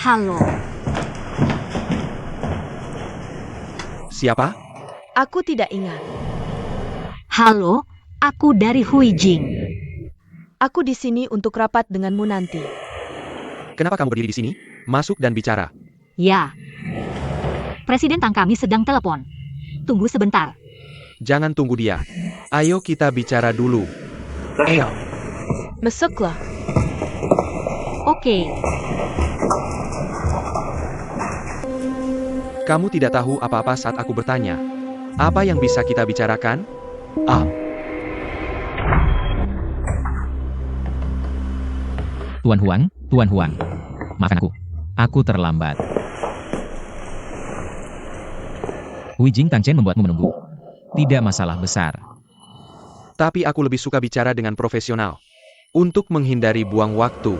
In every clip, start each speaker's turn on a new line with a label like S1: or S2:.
S1: Halo,
S2: Siapa?
S3: Aku tidak ingat.
S1: halo, aku dari Huijing.
S3: Aku di sini untuk rapat denganmu nanti.
S2: Kenapa kamu berdiri di sini? Masuk dan bicara.
S1: Ya, Presiden Tang kami sedang telepon. Tunggu sebentar.
S2: Jangan tunggu dia. Ayo kita bicara dulu. Ayo.
S3: Masuklah.
S1: Oke,
S2: Kamu tidak tahu apa-apa saat aku bertanya. Apa yang bisa kita bicarakan?
S4: Tuan Huang, maafkan aku. Aku terlambat. Huijing Tangchen membuatmu menunggu. Tidak masalah besar.
S2: Tapi aku lebih suka bicara dengan profesional. Untuk menghindari buang waktu.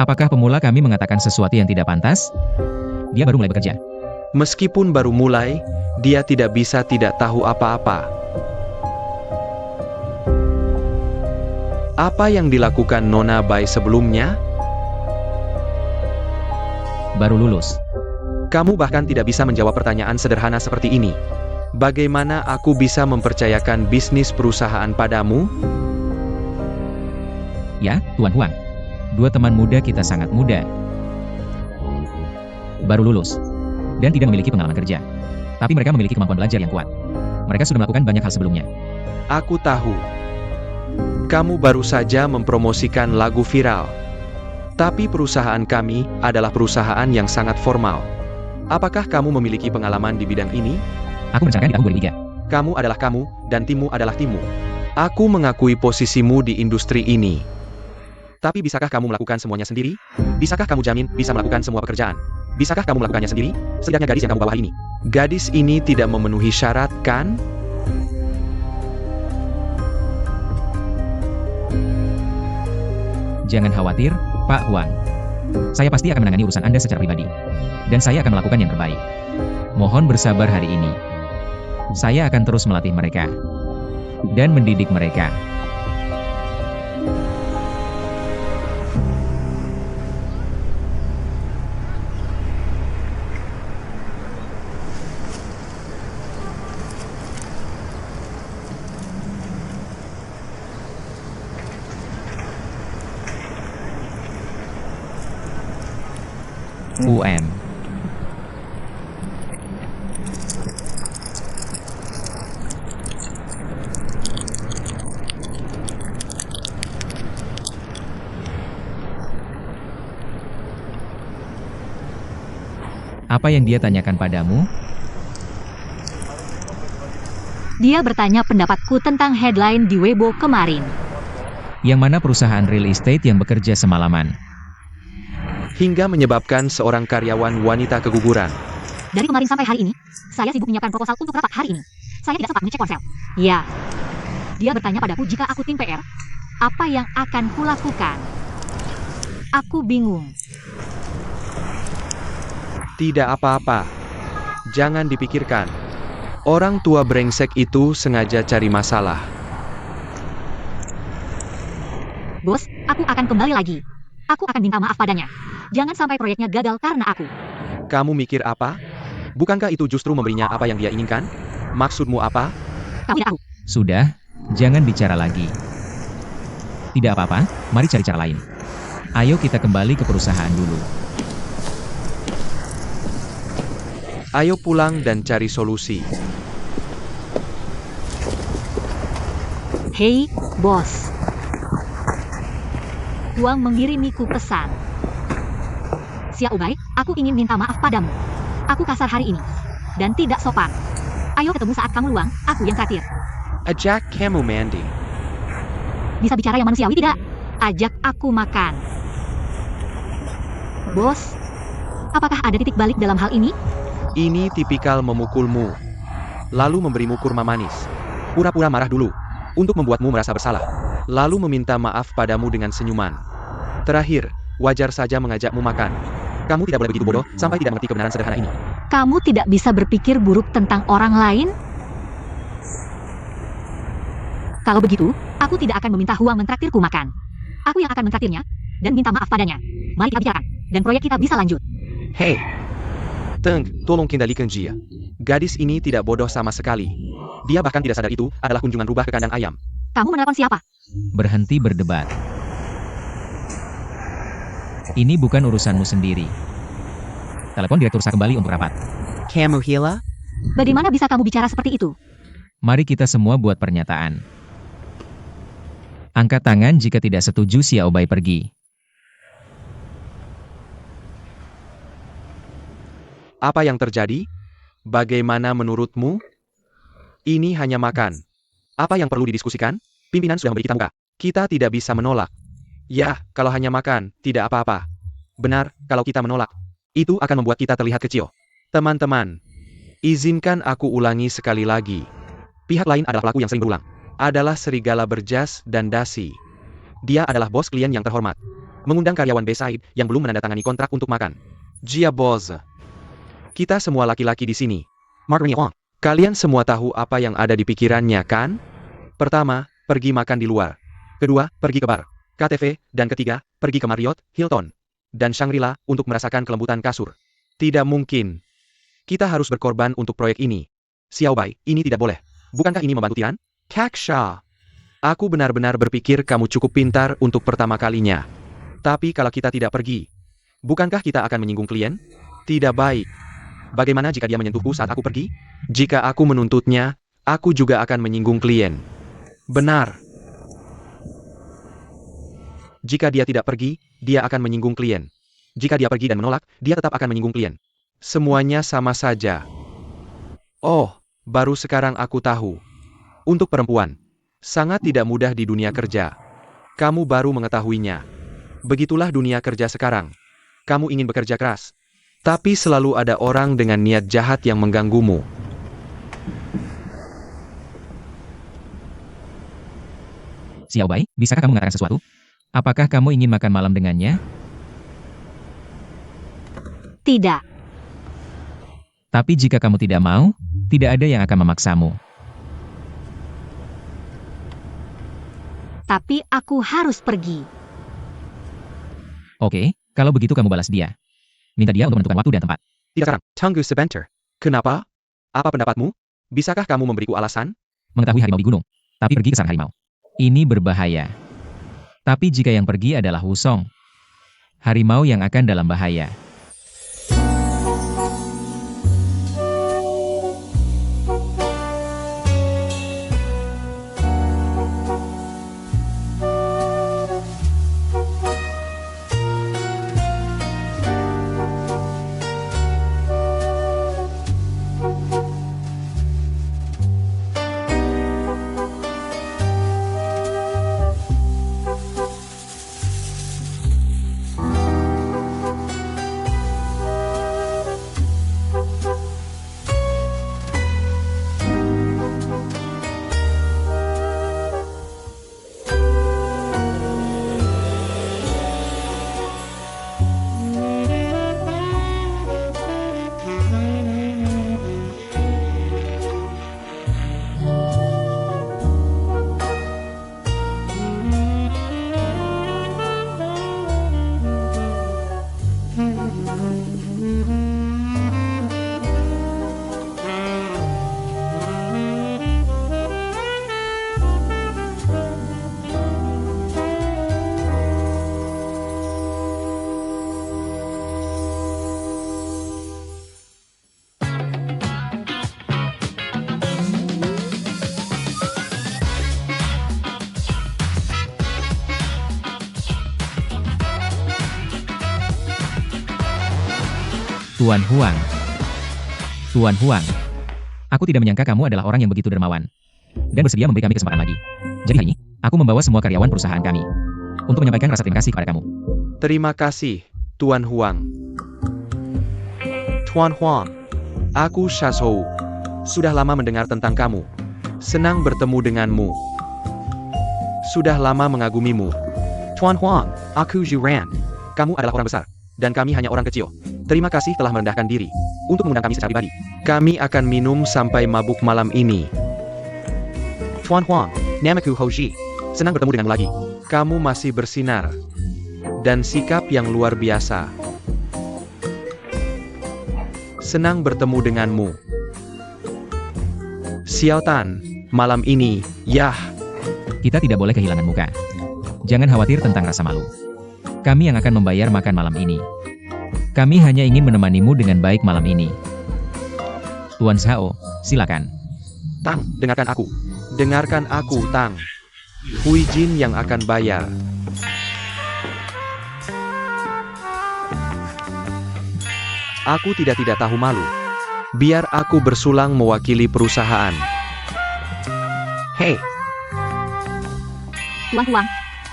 S4: Apakah pemula kami mengatakan sesuatu yang tidak pantas? Dia baru mulai bekerja.
S2: Meskipun baru mulai, dia tidak bisa tidak tahu apa-apa. Apa yang dilakukan Nona Bai sebelumnya?
S4: Baru lulus.
S2: Kamu bahkan tidak bisa menjawab pertanyaan sederhana seperti ini. Bagaimana aku bisa mempercayakan bisnis perusahaan padamu?
S4: Ya, Tuan Huang. Dua teman muda kita sangat muda. Baru lulus. Dan tidak memiliki pengalaman kerja. Tapi mereka memiliki kemampuan belajar yang kuat. Mereka sudah melakukan banyak hal sebelumnya.
S2: Aku tahu. Kamu baru saja mempromosikan lagu viral. Tapi perusahaan kami adalah perusahaan yang sangat formal. Apakah kamu memiliki pengalaman di bidang ini?
S4: Aku mencarikan di tahun 2003.
S2: Kamu adalah kamu, dan timmu adalah timmu. Aku mengakui posisimu di industri ini. Tapi bisakah kamu melakukan semuanya sendiri? Bisakah kamu jamin bisa melakukan semua pekerjaan? Bisakah kamu melakukannya sendiri? Setidaknya gadis yang kamu bawa ini. Gadis ini tidak memenuhi syarat, kan?
S4: Jangan khawatir, Pak Huang. Saya pasti akan menangani urusan Anda secara pribadi. Dan saya akan melakukan yang terbaik. Mohon bersabar hari ini. Saya akan terus melatih mereka. Dan mendidik mereka. UM. Apa yang dia tanyakan padamu?
S1: dia bertanya pendapatku tentang headline di Weibo kemarin.
S4: Yang mana perusahaan real estate yang bekerja semalaman?
S2: Hingga menyebabkan seorang karyawan wanita keguguran.
S1: Dari kemarin sampai hari ini, saya sibuk menyiapkan proposal untuk rapat hari ini. Saya tidak sempat mengecek ponsel. Ya. Dia bertanya padaku jika aku tim PR, apa yang akan kulakukan? Aku bingung.
S2: Tidak apa-apa. Jangan dipikirkan. Orang tua brengsek itu sengaja cari masalah.
S1: Bos, aku akan kembali lagi. Aku akan minta maaf padanya. Jangan sampai proyeknya gagal karena aku.
S2: Kamu mikir apa? Bukankah itu justru memberinya apa yang dia inginkan? Maksudmu apa?
S1: Kamu tidak tahu.
S4: Sudah, jangan bicara lagi. Tidak apa-apa, mari cari cara lain. Ayo kita kembali ke perusahaan dulu.
S2: Ayo pulang dan cari solusi.
S1: Hei, bos. Huang mengirimiku pesan. Xia Ubai, aku ingin minta maaf padamu. Aku kasar hari ini. Dan tidak sopan. Ayo ketemu saat kamu luang, aku yang traktir.
S2: Ajak kamu mandi.
S1: Bisa bicara yang manusiawi tidak? Ajak aku makan. Bos, apakah ada titik balik dalam hal ini?
S2: Ini tipikal memukulmu. Lalu memberimu kurma manis. Pura-pura marah dulu. Untuk membuatmu merasa bersalah. Lalu meminta maaf padamu dengan senyuman. Terakhir, wajar saja mengajakmu makan. Kamu tidak boleh begitu bodoh, sampai tidak mengerti kebenaran sederhana ini.
S1: Kamu tidak bisa berpikir buruk tentang orang lain? Kalau begitu, Aku tidak akan meminta Huang mentraktirku makan. Aku yang akan mentraktirnya, dan minta maaf padanya. Mari kita bicarakan, dan proyek kita bisa lanjut.
S2: Hei, Teng, tolong kendalikan dia. Gadis ini tidak bodoh sama sekali. Dia bahkan tidak sadar itu adalah kunjungan rubah ke kandang ayam.
S1: Kamu menelpon siapa?
S4: Berhenti berdebat. Ini bukan urusanmu sendiri. Telepon direktur sah kembali untuk rapat.
S5: Kamu gila?
S1: Bagaimana bisa kamu bicara seperti itu?
S4: Mari kita semua buat pernyataan. Angkat tangan jika tidak setuju Xiao Bai pergi.
S2: Apa yang terjadi? Bagaimana menurutmu? Ini hanya makan. Apa yang perlu didiskusikan? Pimpinan sudah memberi kita muka. Kita tidak bisa menolak. Ya, kalau hanya makan, tidak apa-apa. Benar, kalau kita menolak, itu akan membuat kita terlihat kecil. Teman-teman, izinkan aku ulangi sekali lagi. Pihak lain adalah pelaku yang sering berulang. Adalah serigala berjas dan dasi. Dia adalah bos klien yang terhormat. Mengundang karyawan Bayside yang belum menandatangani kontrak untuk makan. Jia bos. Kita semua laki-laki di sini. Mark Wang. Kalian semua tahu apa yang ada di pikirannya, kan? Pertama, pergi makan di luar. Kedua, pergi ke bar, KTV, dan ketiga, pergi ke Marriott, Hilton, dan Shangri-La untuk merasakan kelembutan kasur. Tidak mungkin. Kita harus berkorban untuk proyek ini. Xiao Bai, ini tidak boleh. Bukankah ini membantu Tian? Kaksha. Aku benar-benar berpikir kamu cukup pintar untuk pertama kalinya. Tapi kalau kita tidak pergi, bukankah kita akan menyinggung klien? Tidak baik. Bagaimana jika dia menyentuhku saat aku pergi? Jika aku menuntutnya, aku juga akan menyinggung klien. Benar. Jika dia tidak pergi, dia akan menyinggung klien. Jika dia pergi dan menolak, dia tetap akan menyinggung klien. Semuanya sama saja. Oh, baru sekarang aku tahu. Untuk perempuan, sangat tidak mudah di dunia kerja. Kamu baru mengetahuinya. Begitulah dunia kerja sekarang. Kamu ingin bekerja keras, tapi selalu ada orang dengan niat jahat yang mengganggumu.
S4: Xiao Bai, bisakah kamu mengatakan sesuatu? Apakah kamu ingin makan malam dengannya?
S1: Tidak.
S4: Tapi jika kamu tidak mau, tidak ada yang akan memaksamu.
S1: Tapi aku harus pergi.
S4: Oke, kalau begitu kamu balas dia. Minta dia untuk menentukan waktu dan tempat.
S2: Tidak sekarang, tunggu sebentar. Kenapa? Apa pendapatmu? Bisakah kamu memberiku alasan?
S4: Mengetahui harimau di gunung, tapi pergi ke sarang harimau. Ini berbahaya. Tapi jika yang pergi adalah Wusong, harimau yang akan dalam bahaya. Tuan Huang. Tuan Huang. Aku tidak menyangka kamu adalah orang yang begitu dermawan. Dan bersedia memberi kami kesempatan lagi. Jadi hari ini, aku membawa semua karyawan perusahaan kami. Untuk menyampaikan rasa terima kasih kepada kamu.
S2: Terima kasih, Tuan Huang. Tuan Huang, aku Shazhou. Sudah lama mendengar tentang kamu. Senang bertemu denganmu. Sudah lama mengagumimu. Tuan Huang, aku Zhu Ran. Kamu adalah orang besar, dan kami hanya orang kecil. Terima kasih telah merendahkan diri untuk mengundang kami secara pribadi. Kami akan minum sampai mabuk malam ini. Tuan Huang, namaku Hoji. Senang bertemu denganmu lagi. Kamu masih bersinar. Dan sikap yang luar biasa. Senang bertemu denganmu. Xiao Tan, malam ini, yah.
S4: Kita tidak boleh kehilangan muka. Jangan khawatir tentang rasa malu. Kami yang akan membayar makan malam ini. Kami hanya ingin menemanimu dengan baik malam ini. Tuan Xiao, silakan.
S2: Tang, dengarkan aku. Dengarkan aku, Tang. Hui Jin yang akan bayar. Aku tidak tahu malu. Biar aku bersulang mewakili perusahaan. Hei,
S1: Tuan Huang,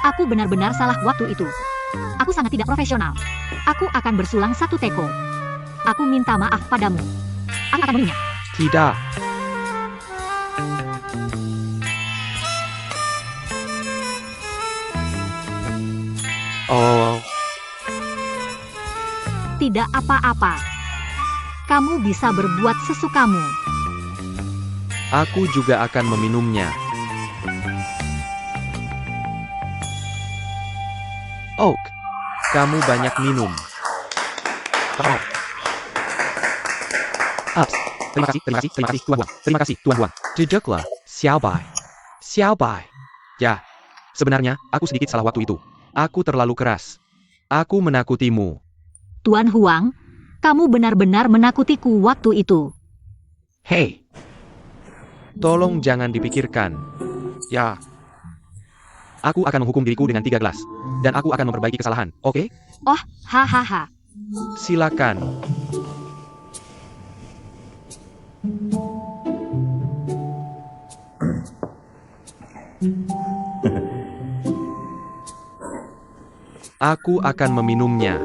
S1: aku benar-benar salah waktu itu. Aku sangat tidak profesional. Aku akan bersulang 1 teko. Aku minta maaf padamu. Aku akan meminyak.
S2: tidak. Oh,
S1: Tidak apa-apa. Kamu bisa berbuat sesukamu.
S2: aku juga akan meminumnya. Oak, kamu banyak minum. Oh. Ups. Terima kasih, Tuan Huang. Terima kasih, Tuan Huang. Duduklah, Xiao Bai. Xiao Bai. Ya, sebenarnya, aku sedikit salah waktu itu. Aku terlalu keras. Aku menakutimu.
S1: Tuan Huang, kamu benar-benar menakutiku waktu itu.
S2: Hei. Tolong jangan dipikirkan. Ya. Aku akan menghukum diriku dengan 3 gelas. Dan aku akan memperbaiki kesalahan, oke?
S1: Oh, hahaha.
S2: Silakan. Aku akan meminumnya.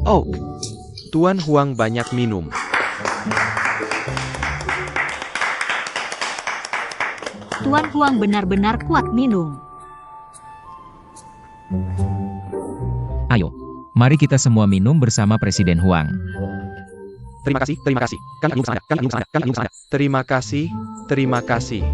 S2: Oak, Tuan Huang banyak minum.
S1: Tuan Huang benar-benar kuat minum.
S4: Ayo, mari kita semua minum bersama Presiden Huang.
S2: Terima kasih, terima kasih. Kan Anu sangat, kan Anu sangat, kan Anu sangat. Terima kasih, terima kasih.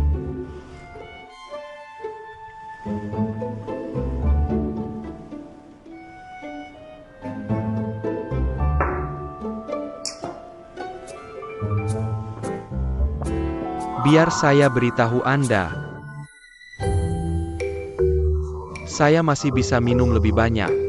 S2: Biar saya beritahu Anda. Saya masih bisa minum lebih banyak.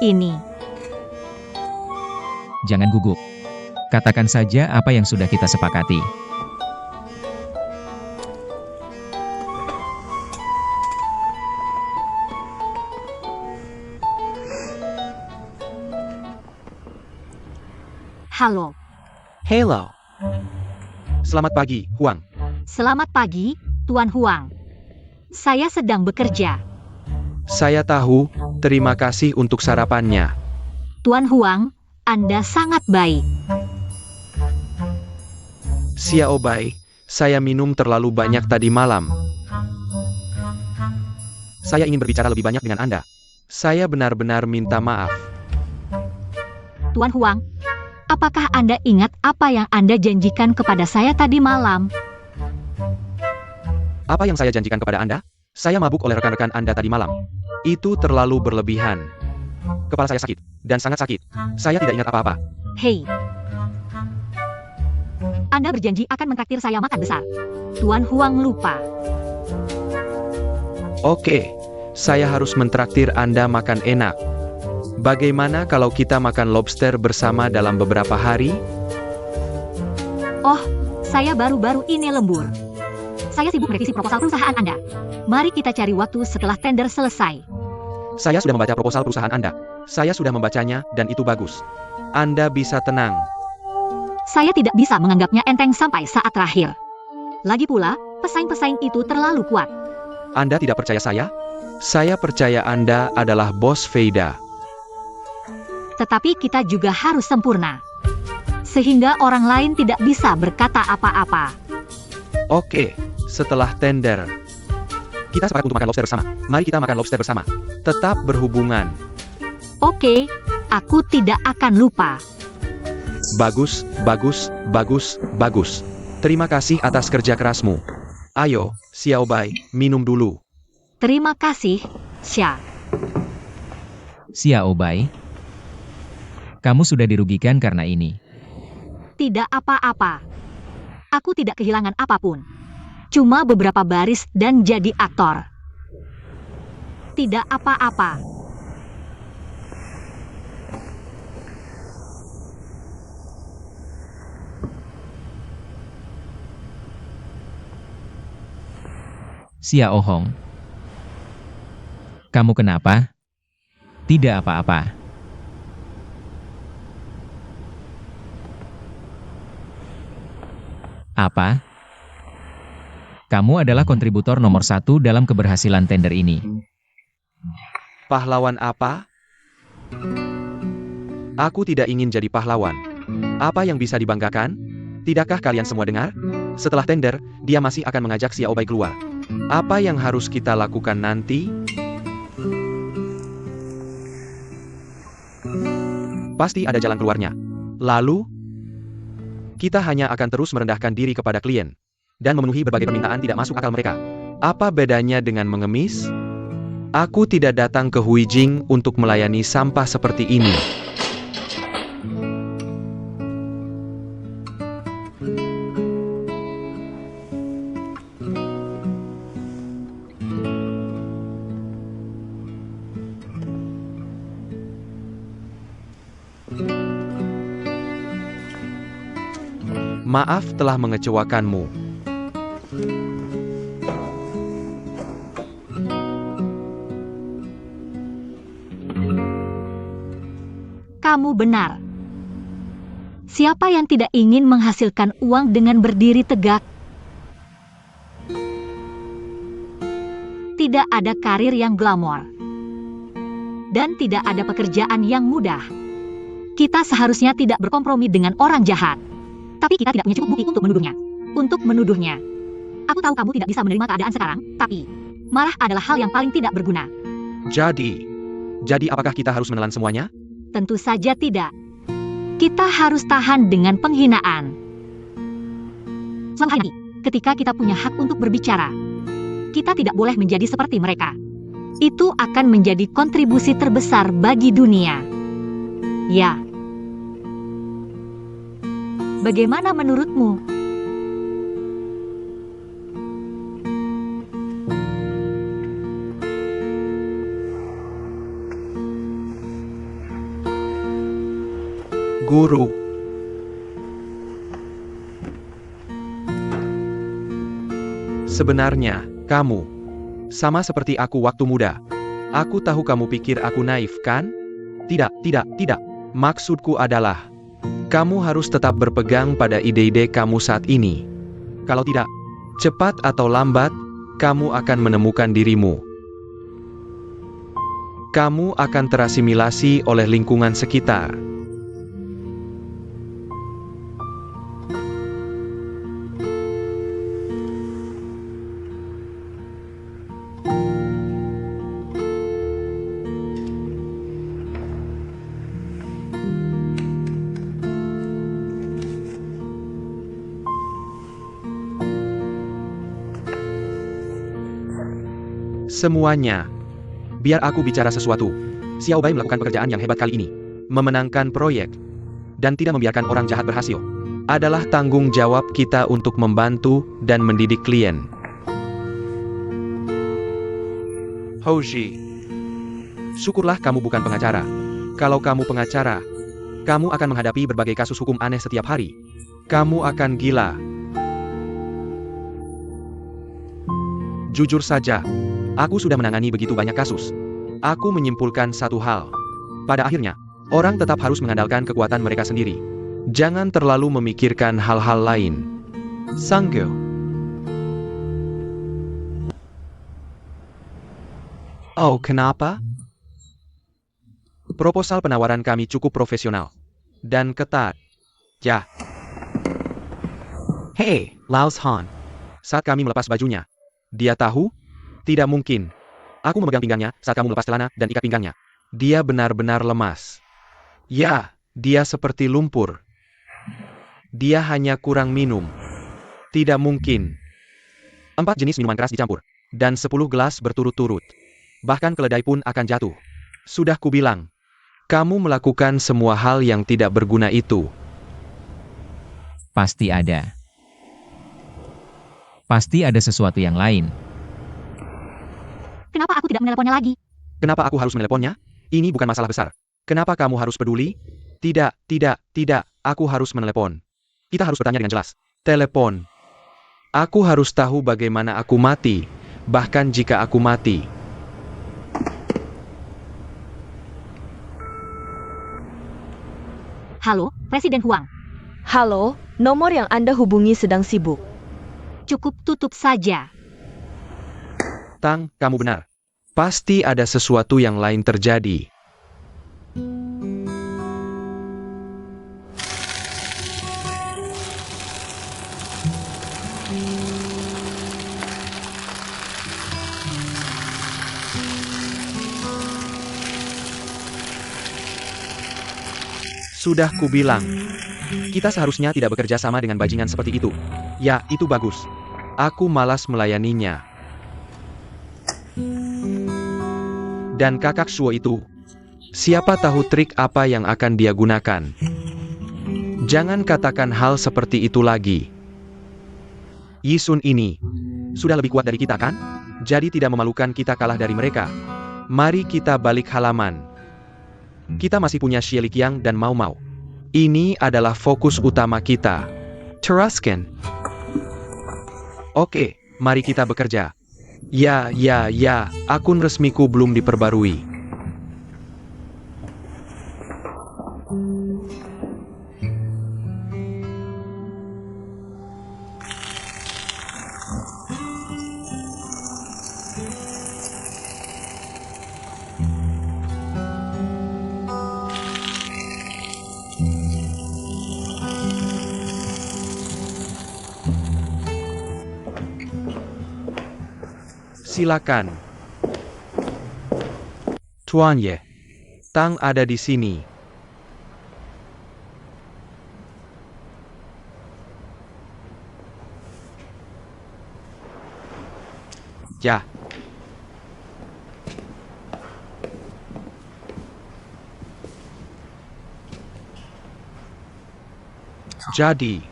S1: Ini.
S4: Jangan gugup. Katakan saja apa yang sudah kita sepakati.
S1: Halo.
S2: Hello. Selamat pagi, Huang.
S1: Selamat pagi, Tuan Huang. Saya sedang bekerja.
S2: Saya tahu, terima kasih untuk sarapannya.
S1: Tuan Huang, Anda sangat baik.
S2: Xiao Bai, saya minum terlalu banyak tadi malam. Saya ingin berbicara lebih banyak dengan Anda. Saya benar-benar minta maaf.
S1: Tuan Huang, apakah Anda ingat apa yang Anda janjikan kepada saya tadi malam?
S2: Apa yang saya janjikan kepada Anda? Saya mabuk oleh rekan-rekan Anda tadi malam. Itu terlalu berlebihan. Kepala saya sakit, dan sangat sakit. Saya tidak ingat apa-apa.
S1: Hei, Anda berjanji akan mentraktir saya makan besar. Tuan Huang lupa.
S2: Oke, saya harus mentraktir Anda makan enak. Bagaimana kalau kita makan lobster bersama dalam beberapa hari?
S1: Oh, saya baru-baru ini lembur. Saya sibuk merevisi proposal perusahaan Anda. Mari kita cari waktu setelah tender selesai.
S2: Saya sudah membaca proposal perusahaan Anda. Saya sudah membacanya, dan itu bagus. Anda bisa tenang.
S1: Saya tidak bisa menganggapnya enteng sampai saat terakhir. Lagi pula, pesaing-pesaing itu terlalu kuat.
S2: Anda tidak percaya saya? Saya percaya Anda adalah bos Veida.
S1: Tetapi kita juga harus sempurna. Sehingga orang lain tidak bisa berkata apa-apa.
S2: Oke, setelah tender, kita sepakat untuk makan lobster bersama. Mari kita makan lobster bersama. Tetap berhubungan.
S1: Oke, aku tidak akan lupa.
S2: Bagus, bagus, bagus, bagus. Terima kasih atas kerja kerasmu. Ayo, Xiaobai, minum dulu.
S1: Terima kasih, Xia.
S4: Xiaobai, kamu sudah dirugikan karena ini.
S1: Tidak apa-apa. Aku tidak kehilangan apapun. Cuma beberapa baris dan jadi aktor. Tidak apa-apa.
S4: Xiao Hong, kamu kenapa? Tidak apa-apa. Apa? Kamu adalah kontributor nomor 1 dalam keberhasilan tender ini.
S2: Pahlawan apa? Aku tidak ingin jadi pahlawan. Apa yang bisa dibanggakan? Tidakkah kalian semua dengar? Setelah tender, dia masih akan mengajak Xiaobai keluar. Apa yang harus kita lakukan nanti? Pasti ada jalan keluarnya. Lalu, kita hanya akan terus merendahkan diri kepada klien dan memenuhi berbagai permintaan tidak masuk akal mereka. Apa bedanya dengan mengemis? Aku tidak datang ke Huijing untuk melayani sampah seperti ini. Maaf telah mengecewakanmu.
S1: Kamu benar. Siapa yang tidak ingin menghasilkan uang dengan berdiri tegak? Tidak ada karir yang glamor. Dan tidak ada pekerjaan yang mudah. Kita seharusnya tidak berkompromi dengan orang jahat. Tapi kita tidak punya cukup bukti untuk menuduhnya. Untuk menuduhnya. Aku tahu kamu tidak bisa menerima keadaan sekarang, tapi marah adalah hal yang paling tidak berguna.
S2: Jadi apakah kita harus menelan semuanya?
S1: Tentu saja tidak. Kita harus tahan dengan penghinaan. Selama hari ini, ketika kita punya hak untuk berbicara, kita tidak boleh menjadi seperti mereka. Itu akan menjadi kontribusi terbesar bagi dunia. Ya. Bagaimana menurutmu?
S2: Guru. Sebenarnya, kamu sama seperti aku waktu muda. Aku tahu kamu pikir aku naif, kan? Tidak. Maksudku adalah, kamu harus tetap berpegang pada ide-ide kamu saat ini. Kalau tidak, cepat atau lambat, kamu akan menemukan dirimu. Kamu akan terasimilasi oleh lingkungan sekitar. Semuanya. Biar aku bicara sesuatu. Xiaobai melakukan pekerjaan yang hebat kali ini. Memenangkan proyek. Dan tidak membiarkan orang jahat berhasil. adalah tanggung jawab kita untuk membantu dan mendidik klien. Hoji, syukurlah kamu bukan pengacara. Kalau kamu pengacara, kamu akan menghadapi berbagai kasus hukum aneh setiap hari. Kamu akan gila. Jujur saja, aku sudah menangani begitu banyak kasus. Aku menyimpulkan satu hal. Pada akhirnya, orang tetap harus mengandalkan kekuatan mereka sendiri. Jangan terlalu memikirkan hal-hal lain. Sanggo. Oh, kenapa? Proposal penawaran kami cukup profesional dan ketat. Ya. Hei, Laos Han. Saat kami melepas bajunya, dia tahu? Tidak mungkin. Aku memegang pinggangnya saat kamu melepas celana dan ikat pinggangnya. Dia benar-benar lemas. Ya, dia seperti lumpur. Dia hanya kurang minum. Tidak mungkin. 4 jenis minuman keras dicampur. Dan 10 gelas berturut-turut. Bahkan keledai pun akan jatuh. Sudah kubilang. Kamu melakukan semua hal yang tidak berguna itu.
S4: Pasti ada. Pasti ada sesuatu yang lain.
S1: Kenapa aku tidak meneleponnya lagi?
S2: Kenapa aku harus meneleponnya? Ini bukan masalah besar. Kenapa kamu harus peduli? Tidak. Aku harus menelepon. Kita harus bertanya dengan jelas. Telepon. Aku harus tahu bagaimana aku mati. Bahkan jika aku mati.
S1: Halo, Presiden Huang.
S3: Halo, nomor yang Anda hubungi sedang sibuk.
S1: Cukup tutup saja.
S2: Tang, kamu benar. Pasti ada sesuatu yang lain terjadi. Sudah kubilang. Kita seharusnya tidak bekerja sama dengan bajingan seperti itu. Ya, itu bagus. Aku malas melayaninya. Dan kakak Shuo itu, siapa tahu trik apa yang akan dia gunakan. Jangan katakan hal seperti itu lagi. Yisun ini sudah lebih kuat dari kita, kan? Jadi tidak memalukan kita kalah dari mereka. Mari kita balik halaman. Kita masih punya Xie Liqiang dan Mau Mau. Ini adalah fokus utama kita. Teruskan. Oke, mari kita bekerja. Ya, akun resmiku belum diperbarui. Silakan. Tuan Ye, Tang ada di sini. Ya. Jadi.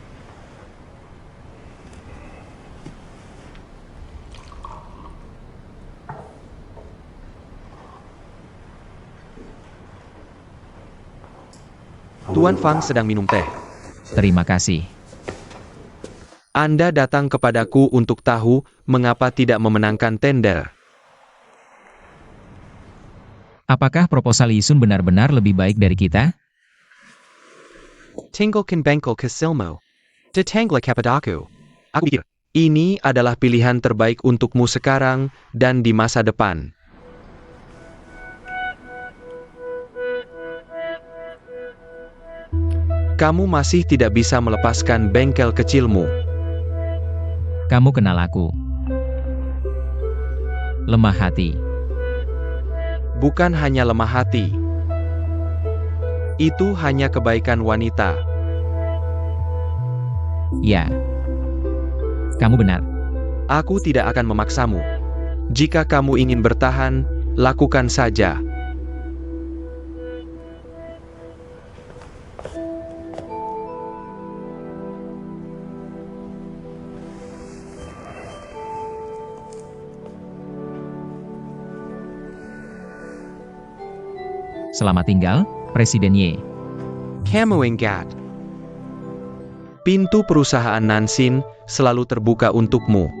S2: Tuan Fang sedang minum teh.
S4: Terima kasih.
S2: Anda datang kepadaku untuk tahu mengapa tidak memenangkan tender.
S4: Apakah proposal Yisun benar-benar lebih baik dari kita?
S2: Tinggalkan bengkel ke Silmo. Detanglah kepadaku. Aku pikir, ini adalah pilihan terbaik untukmu sekarang dan di masa depan. Kamu masih tidak bisa melepaskan bengkel kecilmu.
S4: Kamu kenal aku. Lemah hati.
S2: Bukan hanya lemah hati. Itu hanya kebaikan wanita.
S4: Ya. Kamu benar.
S2: Aku tidak akan memaksamu. Jika kamu ingin bertahan, lakukan saja.
S4: Selamat tinggal, Presiden Ye.
S2: Kamu ingat. Pintu perusahaan Nansin selalu terbuka untukmu.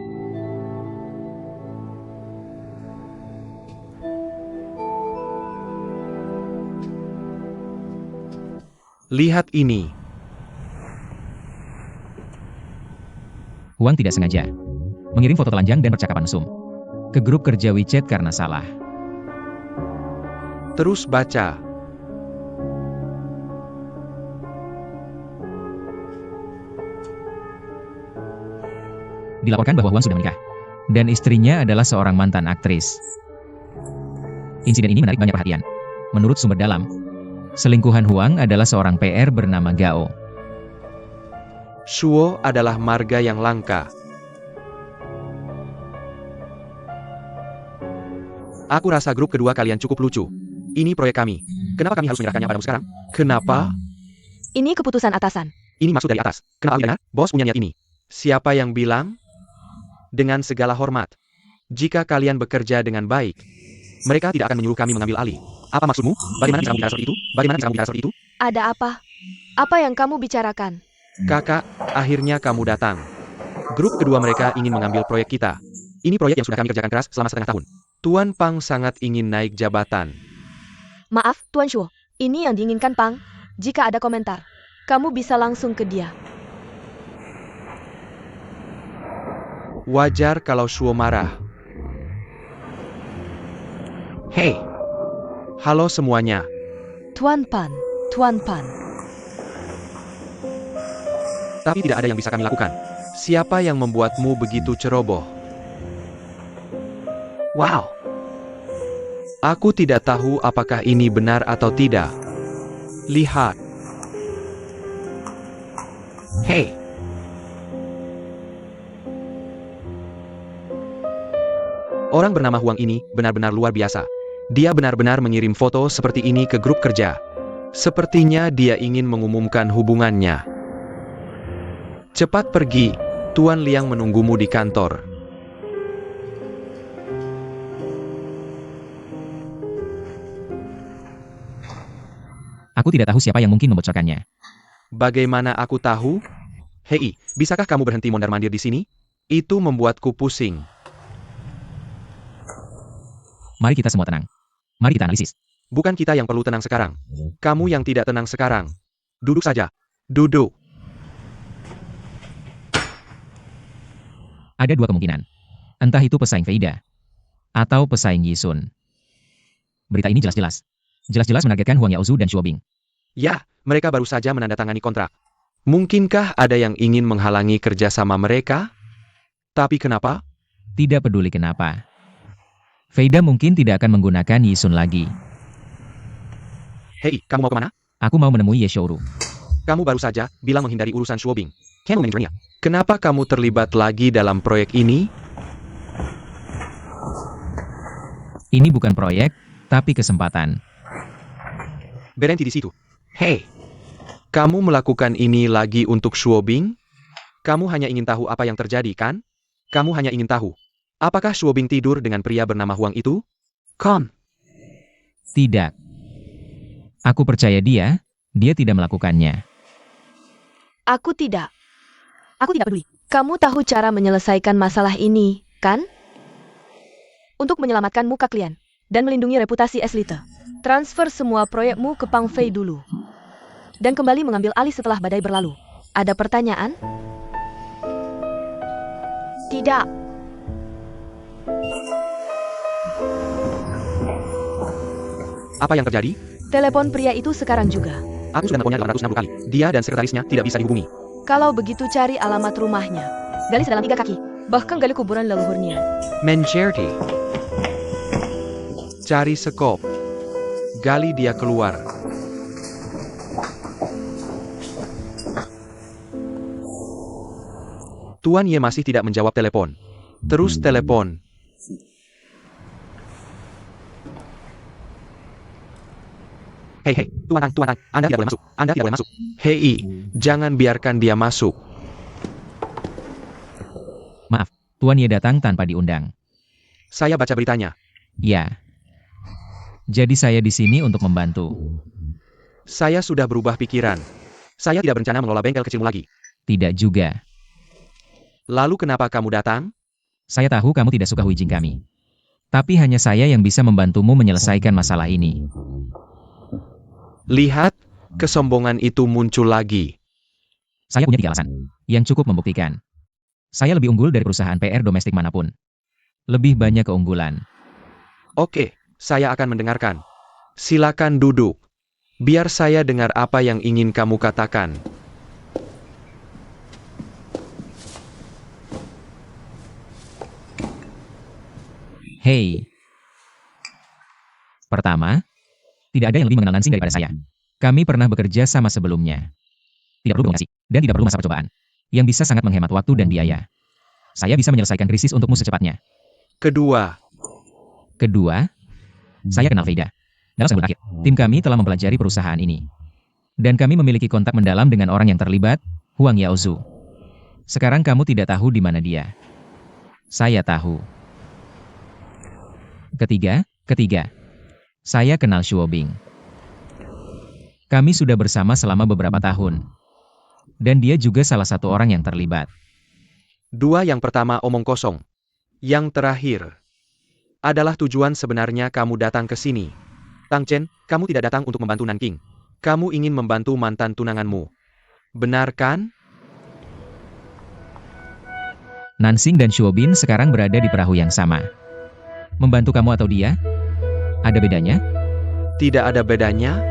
S2: Lihat ini.
S4: Huang tidak sengaja mengirim foto telanjang dan percakapan mesum ke grup kerja WeChat karena salah.
S2: Terus baca.
S4: Dilaporkan bahwa Huang sudah menikah, dan istrinya adalah seorang mantan aktris. Insiden ini menarik banyak perhatian. Menurut sumber dalam, selingkuhan Huang adalah seorang PR bernama Gao.
S2: Shuo adalah marga yang langka. Aku rasa grup kedua kalian cukup lucu. Ini proyek kami. Kenapa kami harus menyerahkannya padamu sekarang? Kenapa?
S3: Ini keputusan atasan.
S2: Ini maksud dari atas. Kenapa Ali dengar? Bos punya niat ini. Siapa yang bilang? Dengan segala hormat. Jika kalian bekerja dengan baik, mereka tidak akan menyuruh kami mengambil alih. Apa maksudmu? Bagaimana bisa kamu bicara seperti itu? Bagaimana bisa kamu bicara seperti itu?
S3: Ada apa? Apa yang kamu bicarakan?
S2: Kakak, akhirnya kamu datang. Grup kedua mereka ingin mengambil proyek kita. Ini proyek yang sudah kami kerjakan keras selama setengah tahun. Tuan Pang sangat ingin naik jabatan.
S3: Maaf, Tuan Shuo. Ini yang diinginkan Pang. Jika ada komentar, kamu bisa langsung ke dia.
S2: Wajar kalau Shuo marah. Hei. Halo semuanya.
S3: Tuan Pan, Tuan Pan.
S2: Tapi tidak ada yang bisa kami lakukan. Siapa yang membuatmu begitu ceroboh? Wow. Aku tidak tahu apakah ini benar atau tidak. Lihat. Hei. Orang bernama Huang ini benar-benar luar biasa. Dia benar-benar mengirim foto seperti ini ke grup kerja. Sepertinya dia ingin mengumumkan hubungannya. Cepat pergi, Tuan Liang menunggumu di kantor.
S4: Aku tidak tahu siapa yang mungkin membocorkannya.
S2: Bagaimana aku tahu? Hei, bisakah kamu berhenti mondar-mandir di sini? Itu membuatku pusing.
S4: Mari kita semua tenang. Mari kita analisis.
S2: Bukan kita yang perlu tenang sekarang. Kamu yang tidak tenang sekarang. Duduk saja. Duduk.
S4: Ada dua kemungkinan. Entah itu pesaing Feida, atau pesaing Yisun. Berita ini jelas-jelas menargetkan Huang Yaozu dan Shuo Bing.
S2: Ya, mereka baru saja menandatangani kontrak. Mungkinkah ada yang ingin menghalangi kerjasama mereka? Tapi kenapa?
S4: Tidak peduli kenapa. Feida mungkin tidak akan menggunakan Yisun lagi.
S2: Hei, kamu mau kemana?
S4: Aku mau menemui Ye Shouru.
S2: Kamu baru saja bilang menghindari urusan Shuo Bing. Kamu manajernya. Kenapa kamu terlibat lagi dalam proyek ini?
S4: Ini bukan proyek, tapi kesempatan.
S2: Berhenti di situ. Hei, kamu melakukan ini lagi untuk Shuo Bing? Kamu hanya ingin tahu apa yang terjadi, kan? Kamu hanya ingin tahu. Apakah Shuo Bing tidur dengan pria bernama Huang itu? Kon.
S4: Tidak. Aku percaya dia tidak melakukannya.
S3: Aku tidak.
S1: Aku tidak peduli.
S3: Kamu tahu cara menyelesaikan masalah ini, kan? Untuk menyelamatkan muka klien dan melindungi reputasi Eslite, transfer semua proyekmu ke Pang Fei dulu. Dan kembali mengambil alih setelah badai berlalu. Ada pertanyaan? Tidak.
S2: Apa yang terjadi?
S3: Telepon pria itu sekarang juga.
S2: Aku sudah nelponnya 860 kali. Dia dan sekretarisnya tidak bisa dihubungi.
S3: Kalau begitu cari alamat rumahnya. Gali sedalam 3 kaki. Bahkan gali kuburan leluhurnya.
S2: Mencerti. Cari sekop. Gali dia keluar. Tuan Ye masih tidak menjawab telepon. Terus telepon. Hei, Tuan Tang, Anda tidak boleh masuk. Hei, jangan biarkan dia masuk.
S4: Maaf, Tuan Ye datang tanpa diundang.
S2: Saya baca beritanya.
S4: Ya. Jadi saya di sini untuk membantu.
S2: Saya sudah berubah pikiran. Saya tidak berencana mengelola bengkel kecilmu lagi.
S4: Tidak juga.
S2: Lalu kenapa kamu datang?
S4: Saya tahu kamu tidak suka Huijing kami. Tapi hanya saya yang bisa membantumu menyelesaikan masalah ini.
S2: Lihat, kesombongan itu muncul lagi.
S4: Saya punya 3 alasan yang cukup membuktikan. Saya lebih unggul dari perusahaan PR domestik manapun. Lebih banyak keunggulan.
S2: Oke, saya akan mendengarkan. Silakan duduk. Biar saya dengar apa yang ingin kamu katakan.
S4: Hei. Pertama, tidak ada yang lebih mengenal Nansing daripada saya. Kami pernah bekerja sama sebelumnya. Tidak perlu donasi, dan tidak perlu masa percobaan. Yang bisa sangat menghemat waktu dan biaya. Saya bisa menyelesaikan krisis untukmu secepatnya.
S2: Kedua,
S4: saya kenal Veida. Dalam sebulan akhir, tim kami telah mempelajari perusahaan ini. Dan kami memiliki kontak mendalam dengan orang yang terlibat, Huang Yaozu. Sekarang kamu tidak tahu di mana dia. Saya tahu. Ketiga, saya kenal Shuobing. Kami sudah bersama selama beberapa tahun. Dan dia juga salah satu orang yang terlibat.
S2: dua yang pertama omong kosong. Yang terakhir adalah tujuan sebenarnya kamu datang ke sini. Tang Chen, kamu tidak datang untuk membantu Nanking. Kamu ingin membantu mantan tunanganmu. Benar kan?
S4: Nansing dan Shuobin sekarang berada di perahu yang sama. Membantu kamu atau dia? Ada bedanya?
S2: Tidak ada bedanya?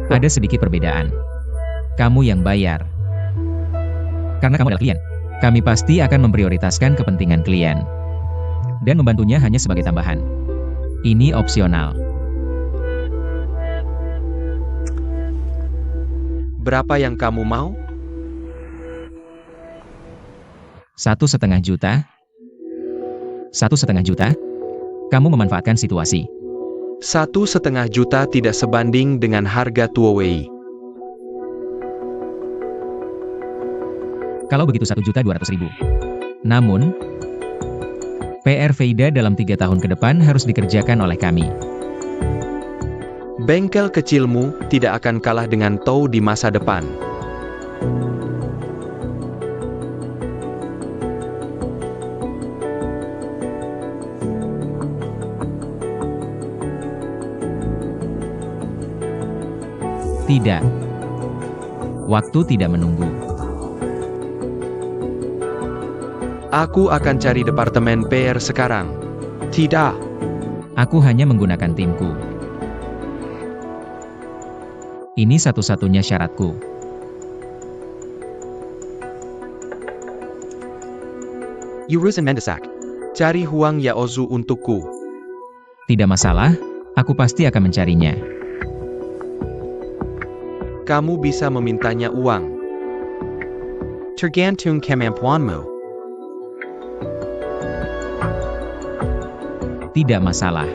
S4: Ada sedikit perbedaan. Kamu yang bayar. Karena kamu adalah klien. Kami pasti akan memprioritaskan kepentingan klien. Dan membantunya hanya sebagai tambahan. Ini opsional.
S2: Berapa yang kamu mau?
S4: 1,5 juta. 1,5 juta? Kamu memanfaatkan situasi.
S2: 1,5 juta tidak sebanding dengan harga Tuowei.
S4: Kalau begitu 1.200.000. Namun, PR Veida dalam 3 tahun ke depan harus dikerjakan oleh kami.
S2: Bengkel kecilmu tidak akan kalah dengan Tou di masa depan.
S4: Tidak. Waktu tidak menunggu.
S2: Aku akan cari departemen PR sekarang. Tidak.
S4: Aku hanya menggunakan timku. Ini satu-satunya syaratku.
S2: Yurusan mendesak. Cari Huang Yaozu untukku.
S4: Tidak masalah, aku pasti akan mencarinya.
S2: Kamu bisa memintanya uang. Tergantung kemampuanmu.
S4: Tidak masalah.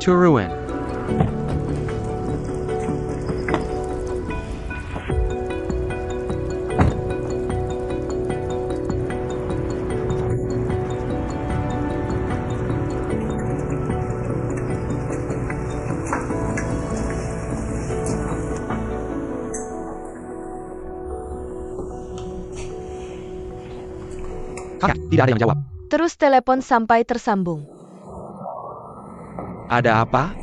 S2: Turuan. Kakak, tidak ada yang menjawab.
S3: Terus telepon sampai tersambung.
S2: Ada apa?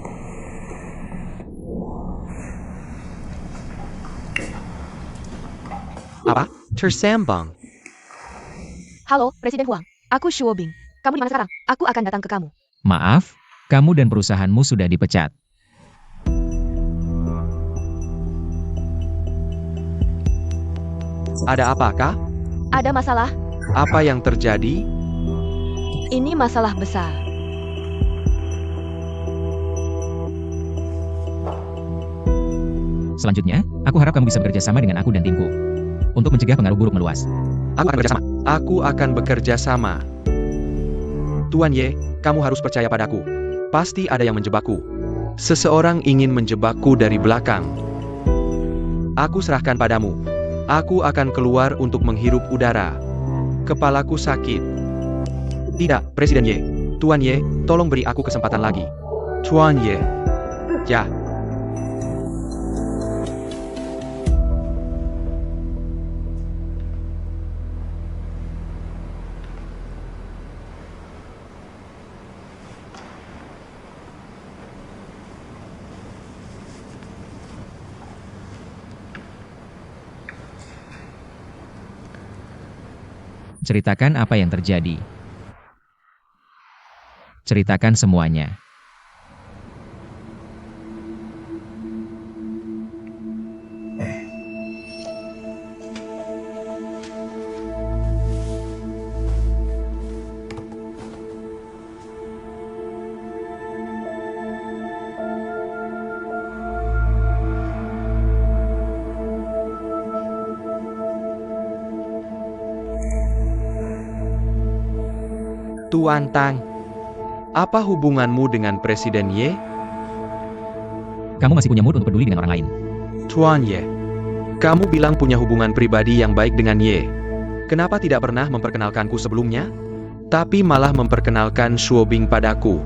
S2: Apa? Tersambung.
S3: Halo, Presiden Huang. Aku Shuobing. Kamu di mana sekarang? Aku akan datang ke kamu.
S4: Maaf, kamu dan perusahaanmu sudah dipecat.
S2: Ada apakah?
S3: Ada masalah?
S2: Apa yang terjadi?
S3: Ini masalah besar.
S4: Selanjutnya, aku harap kamu bisa bekerja sama dengan aku dan timku. Untuk mencegah pengaruh buruk meluas.
S2: Aku akan bekerja sama. Aku akan bekerja sama. Tuan Ye, kamu harus percaya padaku. Pasti ada yang menjebakku. Seseorang ingin menjebakku dari belakang. Aku serahkan padamu. Aku akan keluar untuk menghirup udara. Kepalaku sakit. Tidak, Presiden Ye. Tuan Ye, tolong beri aku kesempatan lagi. Tuan Ye. Ya.
S4: Ceritakan apa yang terjadi. Ceritakan semuanya.
S2: Tuan Tang, apa hubunganmu dengan Presiden Ye?
S4: Kamu masih punya mood untuk peduli dengan orang lain.
S2: Tuan Ye, kamu bilang punya hubungan pribadi yang baik dengan Ye. Kenapa tidak pernah memperkenalkanku sebelumnya? Tapi malah memperkenalkan Shuobing padaku.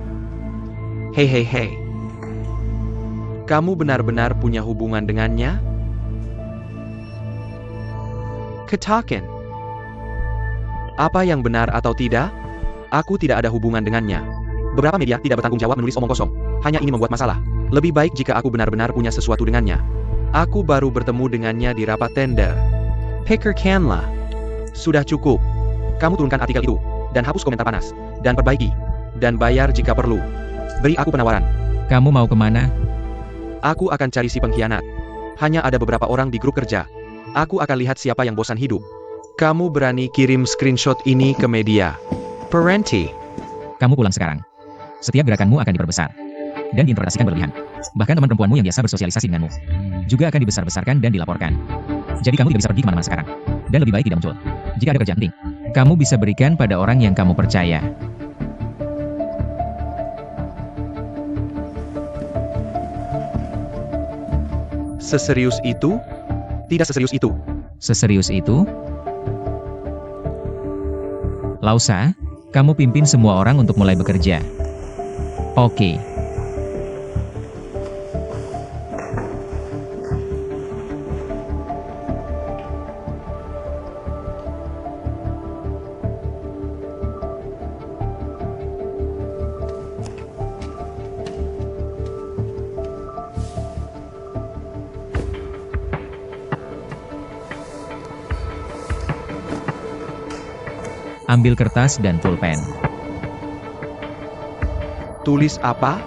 S2: Hei hei hei. Kamu benar-benar punya hubungan dengannya? Katakan. Apa yang benar atau tidak? Aku tidak ada hubungan dengannya. Beberapa media tidak bertanggung jawab menulis omong kosong. Hanya ini membuat masalah. Lebih baik jika aku benar-benar punya sesuatu dengannya. Aku baru bertemu dengannya di rapat tender. Pikirkanlah. Sudah cukup. Kamu turunkan artikel itu. Dan hapus komentar panas. Dan perbaiki. Dan bayar jika perlu. Beri aku penawaran.
S4: Kamu mau kemana?
S2: Aku akan cari si pengkhianat. Hanya ada beberapa orang di grup kerja. Aku akan lihat siapa yang bosan hidup. Kamu berani kirim screenshot ini ke media. Parenti.
S4: Kamu pulang sekarang. Setiap gerakanmu akan diperbesar dan diinterpretasikan berlebihan. Bahkan teman perempuanmu yang biasa bersosialisasi denganmu juga akan dibesar-besarkan dan dilaporkan. Jadi kamu tidak bisa pergi kemana-mana sekarang. Dan lebih baik tidak muncul. Jika ada kerjaan penting, kamu bisa berikan pada orang yang kamu percaya.
S2: Seserius itu? Tidak seserius itu.
S4: Seserius itu? Lausa, kamu pimpin semua orang untuk mulai bekerja. Oke. Ambil kertas dan pulpen.
S2: Tulis apa?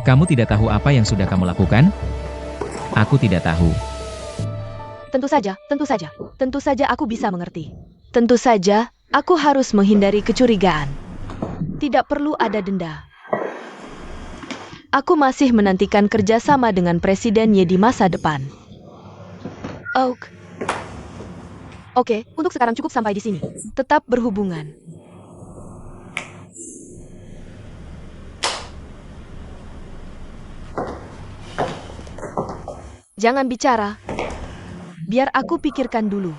S4: Kamu tidak tahu apa yang sudah kamu lakukan? Aku tidak tahu.
S3: Tentu saja, tentu saja. Tentu saja aku bisa mengerti. Tentu saja, aku harus menghindari kecurigaan. Tidak perlu ada denda. Aku masih menantikan kerjasama dengan Presiden Ye di masa depan. Oke, untuk sekarang cukup sampai di sini. Tetap berhubungan. Jangan bicara. Biar aku pikirkan dulu.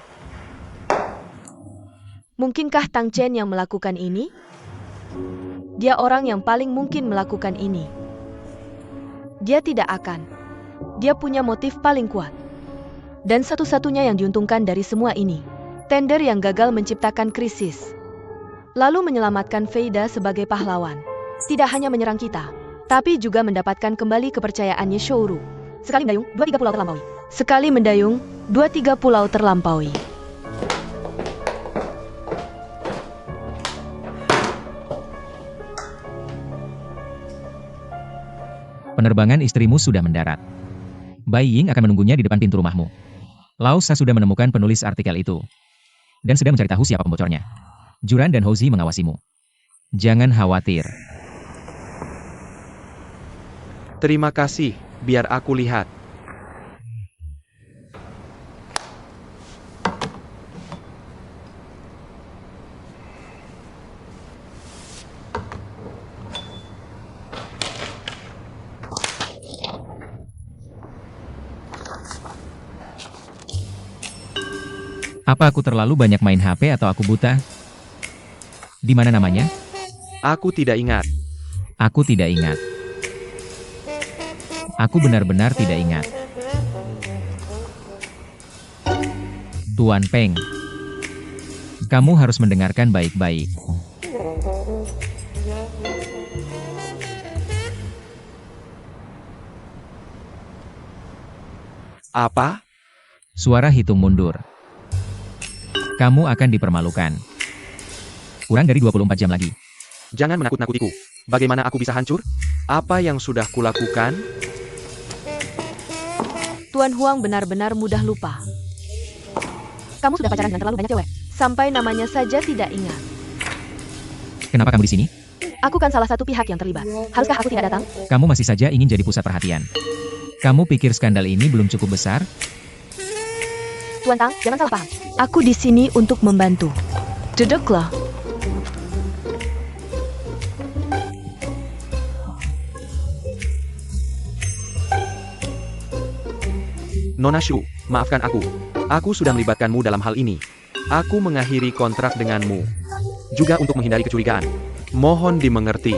S3: Mungkinkah Tang Chen yang melakukan ini? Dia orang yang paling mungkin melakukan ini. Dia tidak akan. Dia punya motif paling kuat. Dan satu-satunya yang diuntungkan dari semua ini, tender yang gagal menciptakan krisis. Lalu menyelamatkan Feida sebagai pahlawan. Tidak hanya menyerang kita, tapi juga mendapatkan kembali kepercayaannya Shouru. Sekali mendayung, 2-3 pulau terlampaui. Sekali mendayung, 2-3 pulau terlampaui.
S4: Penerbangan istrimu sudah mendarat. Bai Ying akan menunggunya di depan pintu rumahmu. Lausa sudah menemukan penulis artikel itu dan sedang mencari tahu siapa pembocornya. Juran dan Houzi mengawasimu. Jangan khawatir.
S2: Terima kasih, biar aku lihat.
S4: Apa aku terlalu banyak main HP atau aku buta? Di mana namanya?
S2: Aku tidak ingat.
S4: Aku tidak ingat. Aku benar-benar tidak ingat. Tuan Peng, kamu harus mendengarkan baik-baik.
S2: Apa?
S4: Suara hitung mundur. Kamu akan dipermalukan. Kurang dari 24 jam lagi.
S2: Jangan menakut-nakutiku. Bagaimana aku bisa hancur? Apa yang sudah kulakukan?
S3: Tuan Huang benar-benar mudah lupa. Kamu sudah pacaran dengan terlalu banyak cewek. Sampai namanya saja tidak ingat.
S4: Kenapa kamu di sini?
S3: Aku kan salah satu pihak yang terlibat. Haruskah aku tidak datang?
S4: Kamu masih saja ingin jadi pusat perhatian. Kamu pikir skandal ini belum cukup besar?
S3: Tuan Tang, jangan salah paham. Aku di sini untuk membantu. Duduklah.
S2: Nona Shu, maafkan aku. Aku sudah melibatkanmu dalam hal ini. Aku mengakhiri kontrak denganmu. Juga untuk menghindari kecurigaan. Mohon dimengerti.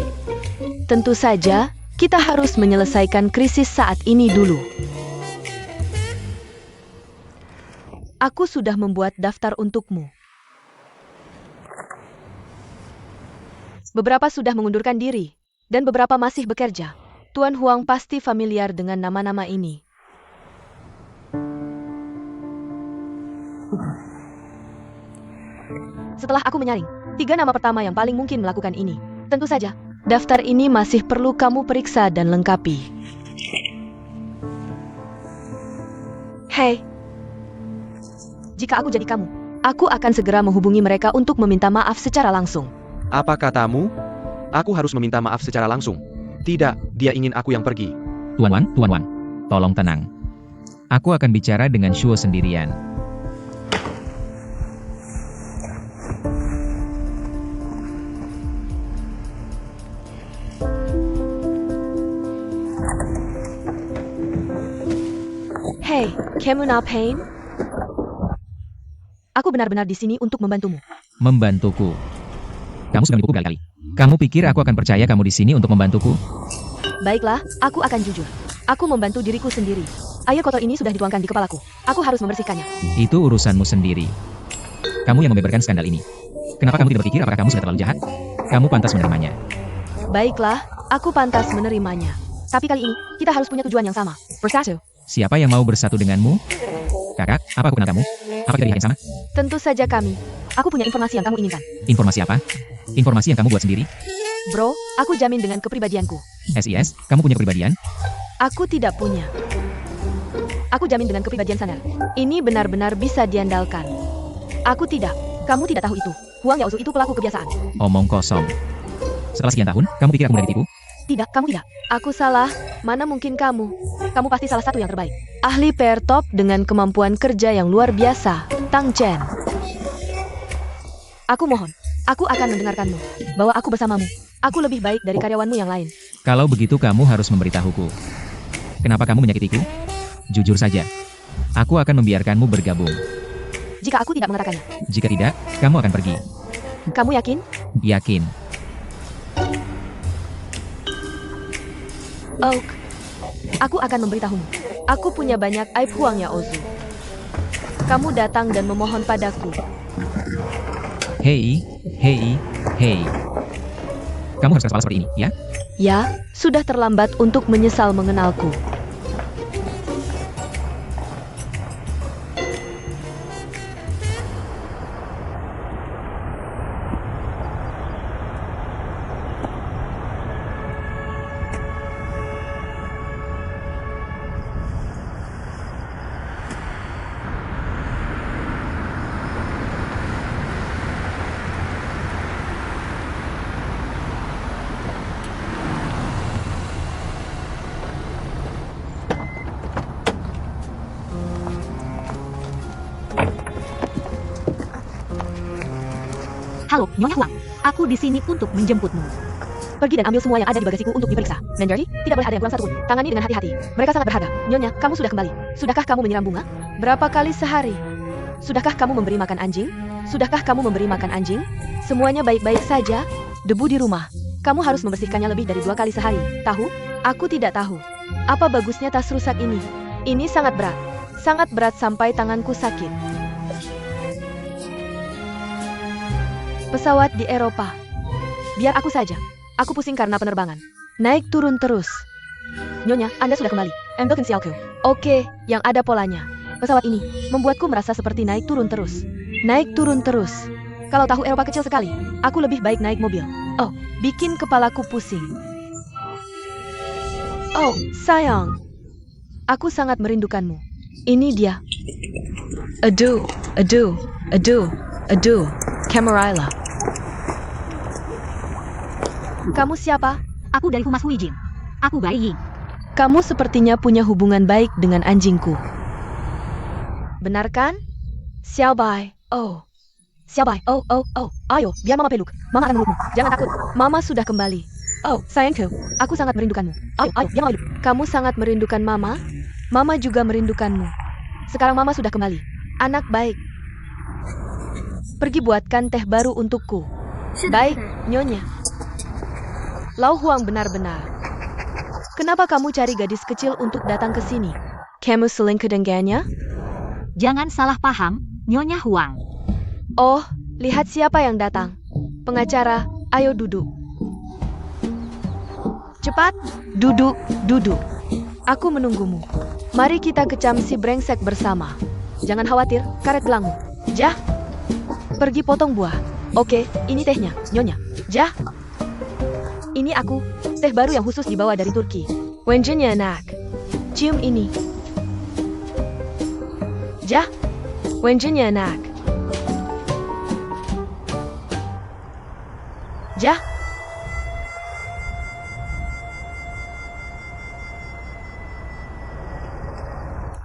S3: Tentu saja, kita harus menyelesaikan krisis saat ini dulu. Aku sudah membuat daftar untukmu. Beberapa sudah mengundurkan diri, dan beberapa masih bekerja. Tuan Huang pasti familiar dengan nama-nama ini. Setelah aku menyaring, 3 nama pertama yang paling mungkin melakukan ini. Tentu saja, daftar ini masih perlu kamu periksa dan lengkapi. Hei, jika aku jadi kamu, aku akan segera menghubungi mereka untuk meminta maaf secara langsung.
S2: Apa katamu? Aku harus meminta maaf secara langsung. Tidak, dia ingin aku yang pergi.
S4: Tuan Wan, tolong tenang. Aku akan bicara dengan Shuo sendirian.
S3: Hei, kamu ngapain? Aku benar-benar di sini untuk membantumu.
S4: Membantuku. Kamu sudah menipuku berkali-kali. Kamu pikir aku akan percaya kamu di sini untuk membantuku?
S3: Baiklah, aku akan jujur. Aku membantu diriku sendiri. Air kotor ini sudah dituangkan di kepalaku. Aku harus membersihkannya.
S4: Itu urusanmu sendiri. Kamu yang membeberkan skandal ini. Kenapa kamu tidak berpikir apakah kamu sudah terlalu jahat? Kamu pantas menerimanya.
S3: Baiklah, aku pantas menerimanya. Tapi kali ini, kita harus punya tujuan yang sama. Bersatu.
S4: Siapa yang mau bersatu denganmu? Kakak, apa aku kenal kamu? Apa kita di hati yang sama?
S3: Tentu saja kami. Aku punya informasi yang kamu inginkan.
S4: Informasi apa? Informasi yang kamu buat sendiri?
S3: Bro, aku jamin dengan kepribadianku.
S4: SIS, kamu punya kepribadian?
S3: Aku tidak punya. Aku jamin dengan kepribadian Saner. Ini benar-benar bisa diandalkan. Aku tidak. Kamu tidak tahu itu. Huang Yaozu itu pelaku kebiasaan.
S4: Omong kosong. Setelah sekian tahun, kamu pikir aku mudah ditipu?
S3: Tidak, kamu tidak. Aku salah. Mana mungkin kamu? Kamu pasti salah satu yang terbaik. Ahli PR top dengan kemampuan kerja yang luar biasa. Tang Chen. Aku mohon. Aku akan mendengarkanmu. Bahwa aku bersamamu. Aku lebih baik dari karyawanmu yang lain.
S4: Kalau begitu kamu harus memberitahuku. Kenapa kamu menyakitiku? Jujur saja. Aku akan membiarkanmu bergabung.
S3: Jika aku tidak mengatakannya.
S4: Jika tidak, kamu akan pergi.
S3: Kamu yakin?
S4: Yakin.
S3: Oak. Aku akan memberitahumu. Aku punya banyak aib Huang Yaozu. Kamu datang dan memohon padaku.
S4: Hei. Kamu harus keras kepala seperti ini, ya?
S3: Ya, sudah terlambat untuk menyesal mengenalku.
S1: Halo, Nyonya Huang. Aku di sini untuk menjemputmu.
S3: Pergi dan ambil semua yang ada di bagasiku untuk diperiksa. Dan jadi, tidak boleh ada yang kurang satu pun. Tangani dengan hati-hati. Mereka sangat berharga. Nyonya, kamu sudah kembali. Sudahkah kamu menyiram bunga? Berapa kali sehari? Sudahkah kamu memberi makan anjing? Sudahkah kamu memberi makan anjing? Semuanya baik-baik saja? Debu di rumah. Kamu harus membersihkannya lebih dari 2 kali sehari. Tahu? Aku tidak tahu. Apa bagusnya tas rusak ini? Ini sangat berat. Sangat berat sampai tanganku sakit. Pesawat di Eropa. Biar aku saja. Aku pusing karena penerbangan. Naik turun terus. Nyonya, Anda sudah kembali. Ambilkan sialku. Oke, yang ada polanya. Pesawat ini membuatku merasa seperti naik turun terus. Naik turun terus. Kalau tahu Eropa kecil sekali, aku lebih baik naik mobil. Oh, bikin kepalaku pusing. Oh, sayang. Aku sangat merindukanmu. Ini dia. Aduh, aduh, aduh, aduh. Camarilla. Kamu siapa?
S1: Aku dari Humas Huijin. Aku Bai Ying.
S3: Kamu sepertinya punya hubungan baik dengan anjingku. Benar kan? Xiao Bai. Oh. Xiao Bai. Oh. Ayo, biar Mama peluk. Mama akan melukmu. Jangan takut. Mama sudah kembali. Oh, sayangku. Aku sangat merindukanmu. Ayo, biar Mama peluk. Kamu sangat merindukan Mama? Mama juga merindukanmu. Sekarang Mama sudah kembali. Anak baik. Pergi buatkan teh baru untukku. Baik, Nyonya. Lau Huang benar-benar. Kenapa kamu cari gadis kecil untuk datang ke sini? Kamu selingkuh dengannya?
S1: Jangan salah paham, Nyonya Huang.
S3: Oh, lihat siapa yang datang. Pengacara, ayo duduk. Cepat, duduk, duduk. Aku menunggumu. Mari kita kecam si brengsek bersama. Jangan khawatir, karet gelangmu. Jah. Pergi potong buah. Oke, ini tehnya, Nyonya. Jah. Ini aku, teh baru yang khusus dibawa dari Turki. Wenjennya enak. Cium ini. Jah. Wenjennya enak. Jah.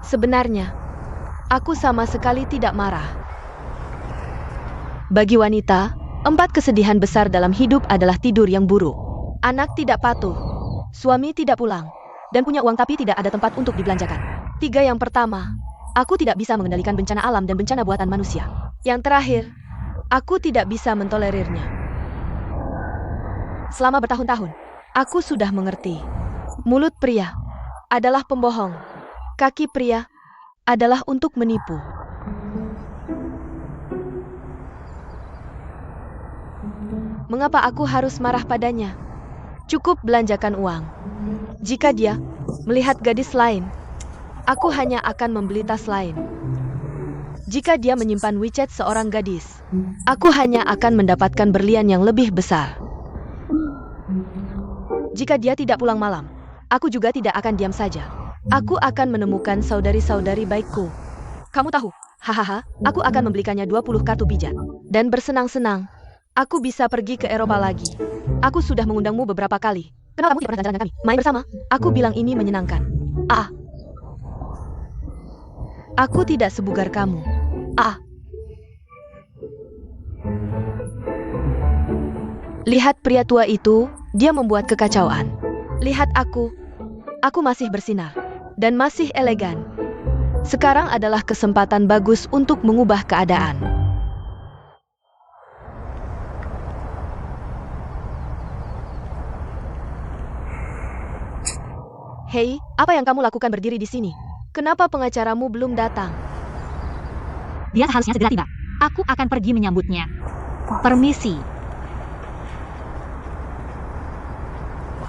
S3: Sebenarnya, aku sama sekali tidak marah. Bagi wanita, 4 kesedihan besar dalam hidup adalah tidur yang buruk, anak tidak patuh, suami tidak pulang, dan punya uang tapi tidak ada tempat untuk dibelanjakan. 3 yang pertama, aku tidak bisa mengendalikan bencana alam dan bencana buatan manusia. Yang terakhir, aku tidak bisa mentolerirnya. Selama bertahun-tahun, aku sudah mengerti. Mulut pria adalah pembohong. Kaki pria adalah untuk menipu. Mengapa aku harus marah padanya? Cukup belanjakan uang. Jika dia melihat gadis lain, aku hanya akan membeli tas lain. Jika dia menyimpan WeChat seorang gadis, aku hanya akan mendapatkan berlian yang lebih besar. Jika dia tidak pulang malam, aku juga tidak akan diam saja. Aku akan menemukan saudari-saudari baikku. Kamu tahu, hahaha, aku akan membelikannya 20 kartu pijat. Dan bersenang-senang, aku bisa pergi ke Eropa lagi. Aku sudah mengundangmu beberapa kali. Kenapa kamu tidak pernah jalan dengan kami? Main bersama? Aku bilang ini menyenangkan. Aku tidak sebugar kamu. Lihat pria tua itu, dia membuat kekacauan. Lihat aku masih bersinar. Dan masih elegan. Sekarang adalah kesempatan bagus untuk mengubah keadaan. Hei, apa yang kamu lakukan berdiri di sini? Kenapa pengacaramu belum datang?
S1: Dia seharusnya segera tiba. Aku akan pergi menyambutnya. Permisi.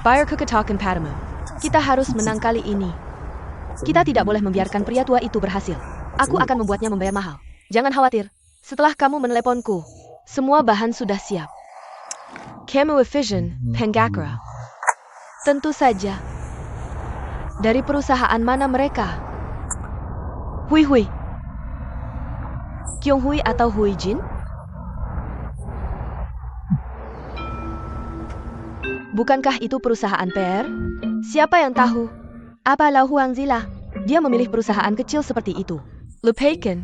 S3: Bayar keketakan padamu. Kita harus menang kali ini. Kita tidak boleh membiarkan pria tua itu berhasil. Aku akan membuatnya membayar mahal. Jangan khawatir. Setelah kamu meneleponku, semua bahan sudah siap. Kamu Efficient, Pengakra. Tentu saja. Dari perusahaan mana mereka? Hui. Kyunghui atau Huijin? Bukankah itu perusahaan PR? Siapa yang tahu? Apa Lau Huang Zila? Dia memilih perusahaan kecil seperti itu. Lupakan.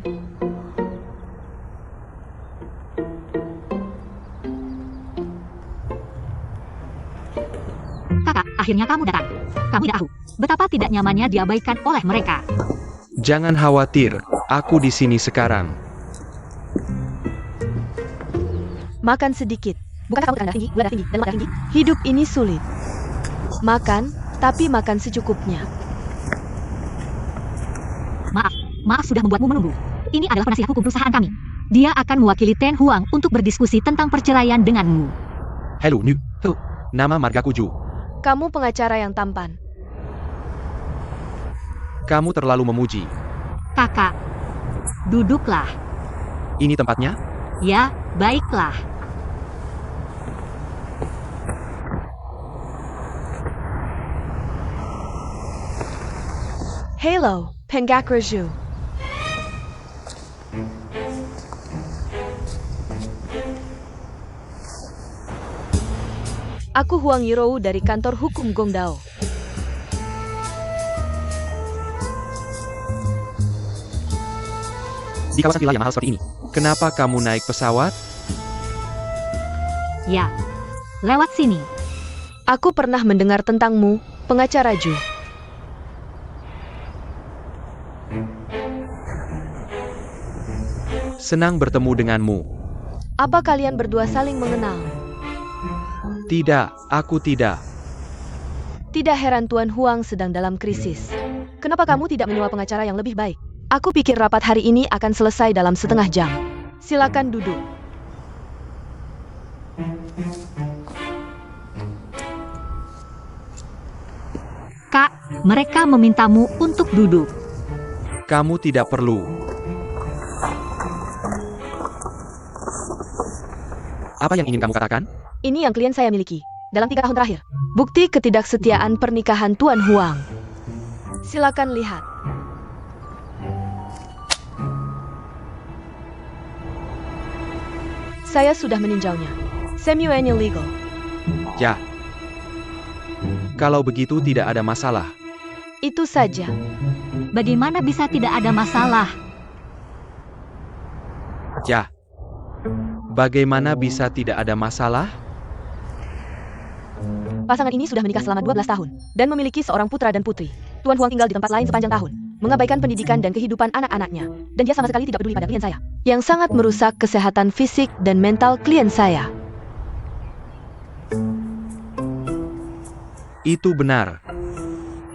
S1: Kakak, akhirnya kamu datang. Kamu tidak tahu betapa tidak nyamannya diabaikan oleh mereka.
S2: Jangan khawatir, aku di sini sekarang.
S3: Makan sedikit. Bukankah kamu tekanan darah tinggi, gula darah tinggi, dan lemak darah tinggi? Hidup ini sulit. Makan, tapi makan secukupnya.
S1: Maaf sudah membuatmu menunggu. Ini adalah penasihat hukum perusahaan kami. Dia akan mewakili Ten Huang untuk berdiskusi tentang perceraian denganmu.
S2: Hello, Nu. Nama margaku Ju.
S3: Kamu pengacara yang tampan.
S2: Kamu terlalu memuji.
S1: Kakak, duduklah.
S2: Ini tempatnya?
S1: Ya, baiklah.
S3: Hello, Penggak Raju. Aku Huang Yirou dari kantor hukum Gongdao.
S2: Di kawasan villa yang mahal seperti ini. Kenapa kamu naik pesawat?
S1: Ya, lewat sini.
S3: Aku pernah mendengar tentangmu, pengacara Ju.
S2: Senang bertemu denganmu.
S3: Apa kalian berdua saling mengenal?
S2: Tidak, aku tidak.
S3: Tidak heran Tuan Huang sedang dalam krisis. Kenapa kamu tidak menyewa pengacara yang lebih baik? Aku pikir rapat hari ini akan selesai dalam setengah jam. Silakan duduk.
S1: Kak, mereka memintamu untuk duduk.
S2: Kamu tidak perlu. Apa yang ingin kamu katakan?
S3: Ini yang klien saya miliki dalam 3 tahun terakhir. Bukti ketidaksetiaan pernikahan Tuan Huang. Silakan lihat. Saya sudah meninjaunya. Semi-annual legal.
S2: Ya. Kalau begitu tidak ada masalah.
S3: Itu saja.
S1: Bagaimana bisa tidak ada masalah?
S2: Ya. Bagaimana bisa tidak ada masalah?
S3: Pasangan ini sudah menikah selama 12 tahun dan memiliki seorang putra dan putri. Tuan Huang tinggal di tempat lain sepanjang tahun, mengabaikan pendidikan dan kehidupan anak-anaknya, dan dia sama sekali tidak peduli pada klien saya, yang sangat merusak kesehatan fisik dan mental klien saya.
S2: Itu benar.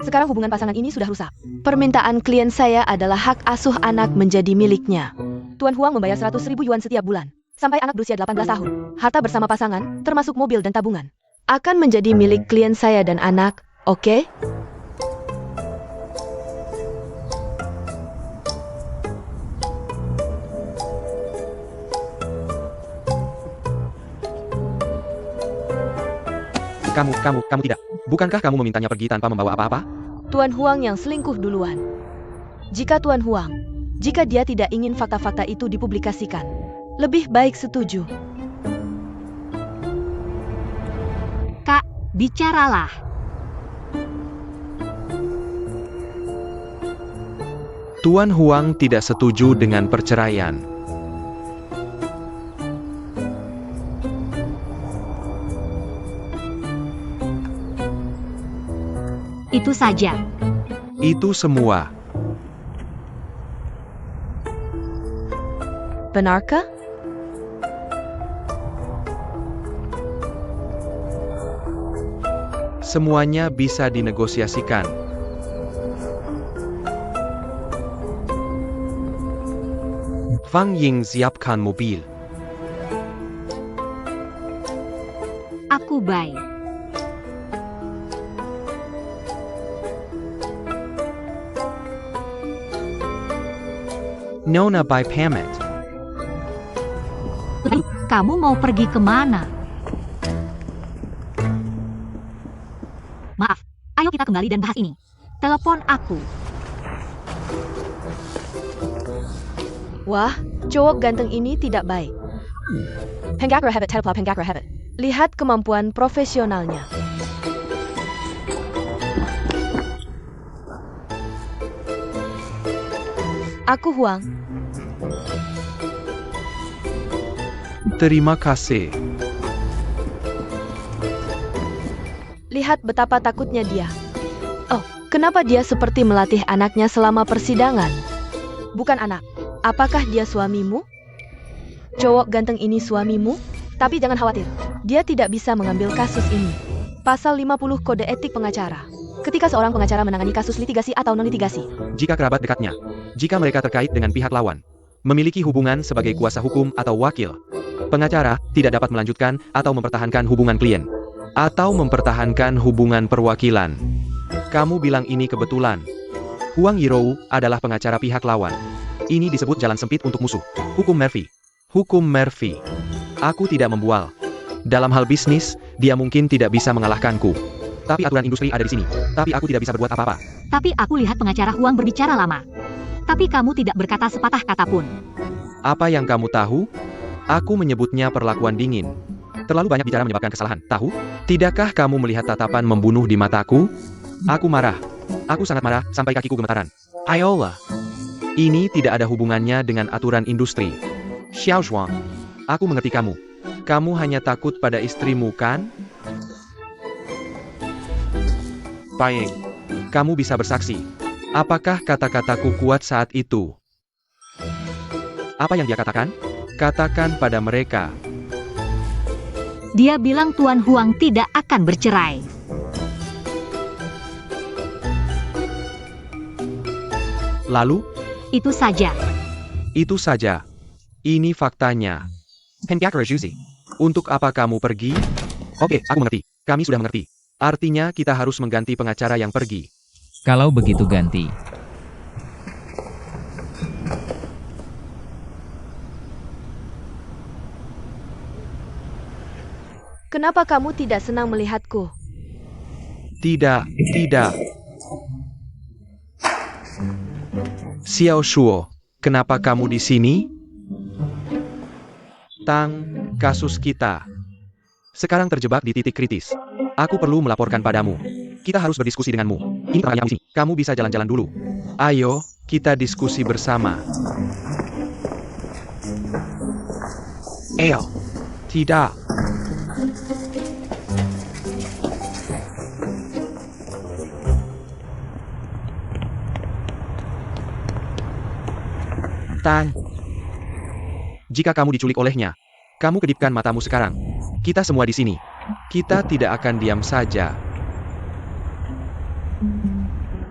S3: Sekarang hubungan pasangan ini sudah rusak. Permintaan klien saya adalah hak asuh anak menjadi miliknya. Tuan Huang membayar 100.000 yuan setiap bulan, sampai anak berusia 18 tahun. Harta bersama pasangan, termasuk mobil dan tabungan, akan menjadi milik klien saya dan anak, oke?
S2: Kamu tidak. Bukankah kamu memintanya pergi tanpa membawa apa-apa?
S3: Tuan Huang yang selingkuh duluan. Jika Tuan Huang, jika dia tidak ingin fakta-fakta itu dipublikasikan, lebih baik setuju.
S1: Kak, bicaralah.
S2: Tuan Huang tidak setuju dengan perceraian.
S1: Itu saja.
S2: Itu semua.
S3: Benarkah?
S2: Semuanya bisa dinegosiasikan. Fang Ying siapkan mobil.
S1: Aku baik.
S2: Nona by payment.
S1: Lalu, kamu mau pergi kemana? Maaf, ayo kita kembali dan bahas ini. Telepon aku.
S3: Wah, cowok ganteng ini tidak baik. Penggak Rahabit, telepon Penggak Rahabit. Lihat kemampuan profesionalnya. Aku Huang.
S2: Terima kasih.
S3: Lihat betapa takutnya dia. Oh, kenapa dia seperti melatih anaknya selama persidangan? Bukan anak. Apakah dia suamimu? Cowok ganteng ini suamimu? Tapi jangan khawatir, dia tidak bisa mengambil kasus ini. Pasal 50 Kode Etik Pengacara. Ketika seorang pengacara menangani kasus litigasi atau non-litigasi,
S2: Jika kerabat dekatnya, jika mereka terkait dengan pihak lawan, memiliki hubungan sebagai kuasa hukum atau wakil, pengacara tidak dapat melanjutkan atau mempertahankan hubungan klien, atau mempertahankan hubungan perwakilan. Kamu bilang ini kebetulan. Huang Yirou adalah pengacara pihak lawan. Ini disebut jalan sempit untuk musuh. Hukum Murphy. Hukum Murphy. Aku tidak membual. Dalam hal bisnis, dia mungkin tidak bisa mengalahkanku. Tapi aturan industri ada di sini. Tapi aku tidak bisa berbuat apa-apa.
S1: Tapi aku lihat pengacara Huang berbicara lama. Tapi kamu tidak berkata sepatah kata pun.
S2: Apa yang kamu tahu? Aku menyebutnya perlakuan dingin. Terlalu banyak bicara menyebabkan kesalahan, tahu? Tidakkah kamu melihat tatapan membunuh di mataku? Aku marah. Aku sangat marah sampai kakiku gemetaran. Ayolah. Ini tidak ada hubungannya dengan aturan industri. Xiao Zhuang. Aku mengerti kamu. Kamu hanya takut pada istrimu, kan? Paeng. Kamu bisa bersaksi. Apakah kata-kataku kuat saat itu? Apa yang dia katakan? Katakan pada mereka.
S1: Dia bilang Tuan Huang tidak akan bercerai.
S2: Lalu?
S1: Itu saja.
S2: Itu saja. Ini faktanya. Untuk apa kamu pergi? Oke, aku mengerti. Kami sudah mengerti. Artinya kita harus mengganti pengacara yang pergi.
S4: Kalau begitu ganti.
S3: kenapa kamu tidak senang melihatku?
S2: Tidak. Xiao Shuo, kenapa kamu di sini? Tang, kasus kita sekarang terjebak di titik kritis. Aku perlu melaporkan padamu. Kita harus berdiskusi denganmu. Ini pertanyaan sini. Kamu bisa jalan-jalan dulu. Ayo, kita diskusi bersama. Tidak. Tang. Jika kamu diculik olehnya, kamu kedipkan matamu sekarang. Kita semua di sini. Kita tidak akan diam saja.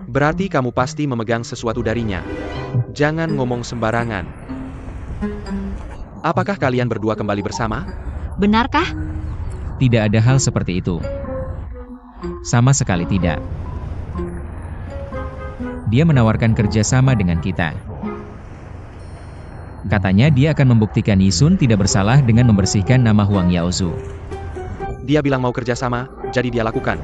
S2: Berarti kamu pasti memegang sesuatu darinya. Jangan ngomong sembarangan. Apakah kalian berdua kembali bersama?
S1: Benarkah?
S4: Tidak ada hal seperti itu. Sama sekali tidak. Dia menawarkan kerjasama dengan kita. Katanya dia akan membuktikan Yisun tidak bersalah dengan membersihkan nama Huang Yaozu.
S2: Dia bilang mau kerjasama, jadi dia lakukan.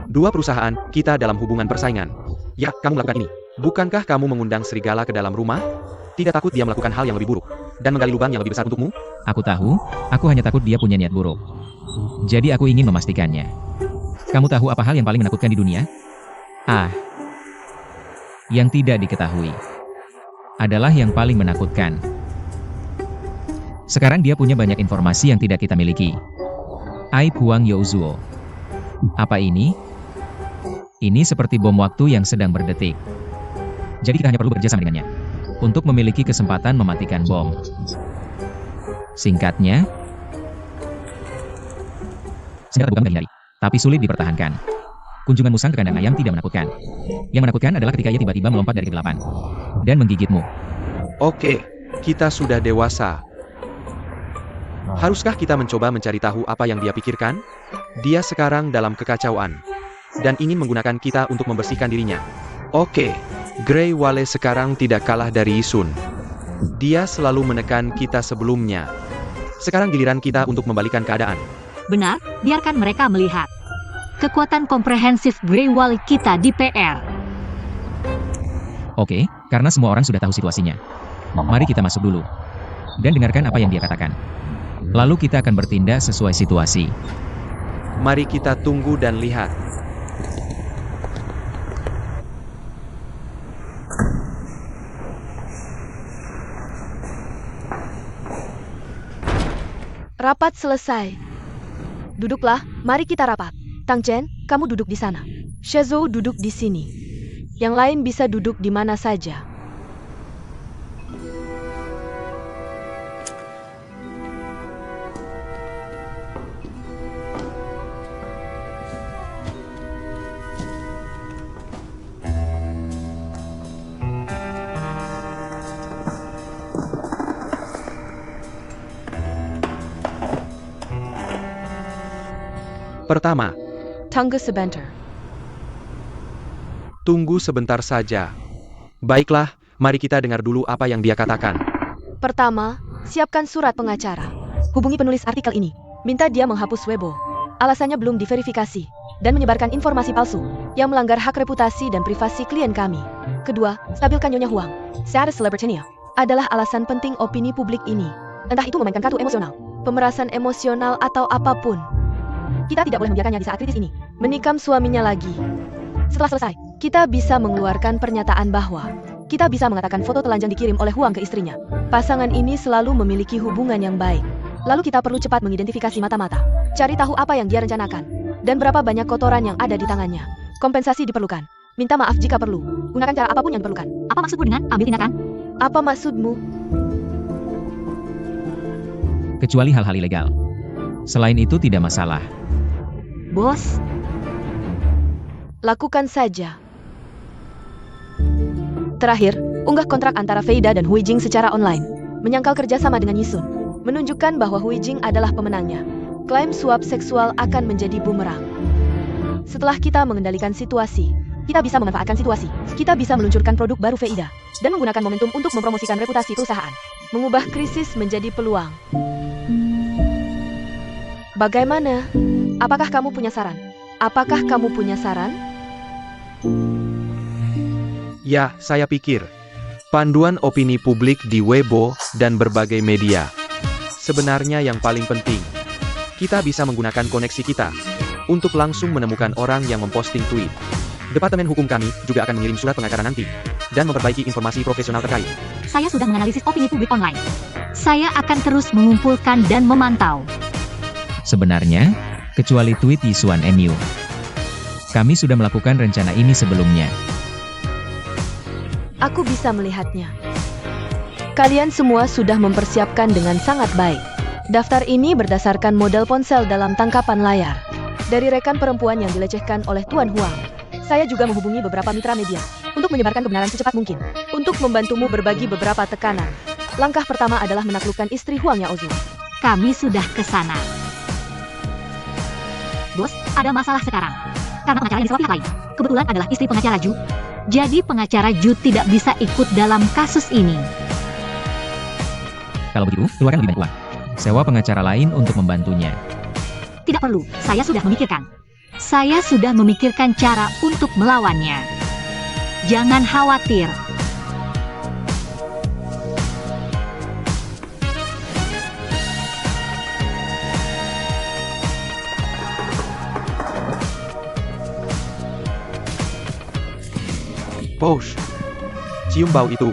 S2: Dua perusahaan, kita dalam hubungan persaingan. Ya, kamu melakukan ini. Bukankah kamu mengundang serigala ke dalam rumah? Tidak takut dia melakukan hal yang lebih buruk dan menggali lubang yang lebih besar untukmu?
S4: Aku tahu, aku hanya takut dia punya niat buruk. Jadi aku ingin memastikannya. Kamu tahu apa hal yang paling menakutkan di dunia? Yang tidak diketahui adalah yang paling menakutkan. Sekarang dia punya banyak informasi yang tidak kita miliki. Aib Huang Yaozuo. Apa ini? Ini seperti bom waktu yang sedang berdetik. Jadi kita hanya perlu bekerja sama dengannya untuk memiliki kesempatan mematikan bom. Singkatnya, senjata bukan menghindari, tapi sulit dipertahankan. Kunjungan musang ke kandang ayam tidak menakutkan. Yang menakutkan adalah ketika ia tiba-tiba melompat dari kegelapan dan menggigitmu.
S2: Oke, kita sudah dewasa. Haruskah kita mencoba mencari tahu apa yang dia pikirkan? Dia sekarang dalam kekacauan dan ingin menggunakan kita untuk membersihkan dirinya. Oke, Grey Wale sekarang tidak kalah dari Yisun. Dia selalu menekan kita sebelumnya. Sekarang giliran kita untuk membalikan keadaan.
S1: Benar, biarkan mereka melihat kekuatan komprehensif Grey Wall kita di PR.
S4: Oke, karena semua orang sudah tahu situasinya. Mari kita masuk dulu dan dengarkan apa yang dia katakan. Lalu kita akan bertindak sesuai situasi.
S2: Mari kita tunggu dan lihat.
S3: Rapat selesai. Duduklah, mari kita rapat. Tang Chen, kamu duduk di sana. Shizhou duduk di sini. Yang lain bisa duduk di mana saja.
S2: Pertama,
S3: Tunggu sebentar.
S2: tunggu sebentar saja. Baiklah, mari kita dengar dulu apa yang dia katakan.
S3: Pertama, siapkan surat pengacara. Hubungi penulis artikel ini. Minta dia menghapus Weibo. Alasannya belum diverifikasi. Dan menyebarkan informasi palsu yang melanggar hak reputasi dan privasi klien kami. Kedua, stabilkan Nyonya Huang. Status selebritinya adalah alasan penting opini publik ini. Entah itu memainkan kartu emosional, pemerasan emosional atau apapun. Kita tidak boleh membiarkannya di saat kritis ini menikam suaminya lagi. Setelah selesai, kita bisa mengeluarkan pernyataan bahwa kita bisa mengatakan foto telanjang dikirim oleh Huang ke istrinya. Pasangan ini selalu memiliki hubungan yang baik. Lalu kita perlu cepat mengidentifikasi mata-mata. Cari tahu apa yang dia rencanakan. Dan berapa banyak kotoran yang ada di tangannya. Kompensasi diperlukan. Minta maaf jika perlu. Gunakan cara apapun yang diperlukan.
S1: Apa maksudmu dengan ambil tindakan?
S3: Apa maksudmu?
S4: Kecuali hal-hal ilegal. Selain itu tidak masalah.
S1: Bos,
S3: Lakukan saja. Terakhir, unggah kontrak antara Feida dan Hui Jing secara online. Menyangkal kerjasama dengan Yisun. Menunjukkan bahwa Hui Jing adalah pemenangnya. Klaim suap seksual akan menjadi bumerang. Setelah kita mengendalikan situasi, kita bisa memanfaatkan situasi. Kita bisa meluncurkan produk baru Feida. Dan menggunakan momentum untuk mempromosikan reputasi perusahaan. Mengubah krisis menjadi peluang. Bagaimana? Apakah kamu punya saran? Apakah kamu punya saran?
S2: Ya, saya pikir. Panduan opini publik di Weibo dan berbagai media. Sebenarnya yang paling penting, kita bisa menggunakan koneksi kita untuk langsung menemukan orang yang memposting tweet. Departemen hukum kami juga akan mengirim surat pengacara nanti dan memperbaiki informasi profesional terkait.
S1: saya sudah menganalisis opini publik online. Saya akan terus mengumpulkan dan memantau.
S4: Sebenarnya, kecuali tweet Yisuan MU. Kami sudah melakukan rencana ini sebelumnya.
S3: Aku bisa melihatnya. Kalian semua sudah mempersiapkan dengan sangat baik. Daftar ini berdasarkan model ponsel dalam tangkapan layar. Dari rekan perempuan yang dilecehkan oleh Tuan Huang. Saya juga menghubungi beberapa mitra media untuk menyebarkan kebenaran secepat mungkin. Untuk membantumu berbagi beberapa tekanan. Langkah pertama adalah menaklukkan istri Huang Yaozu.
S1: Kami sudah ke sana. Bos, ada masalah sekarang. Karena pengacara yang disewak pihak lain, kebetulan adalah istri pengacara Ju. Jadi pengacara Ju tidak bisa ikut dalam kasus ini.
S4: Kalau begitu, keluarkan lebih banyak uang. Sewa pengacara lain untuk membantunya.
S1: Tidak perlu, saya sudah memikirkan. Saya sudah memikirkan cara untuk melawannya. Jangan khawatir.
S2: Posh, cium bau itu.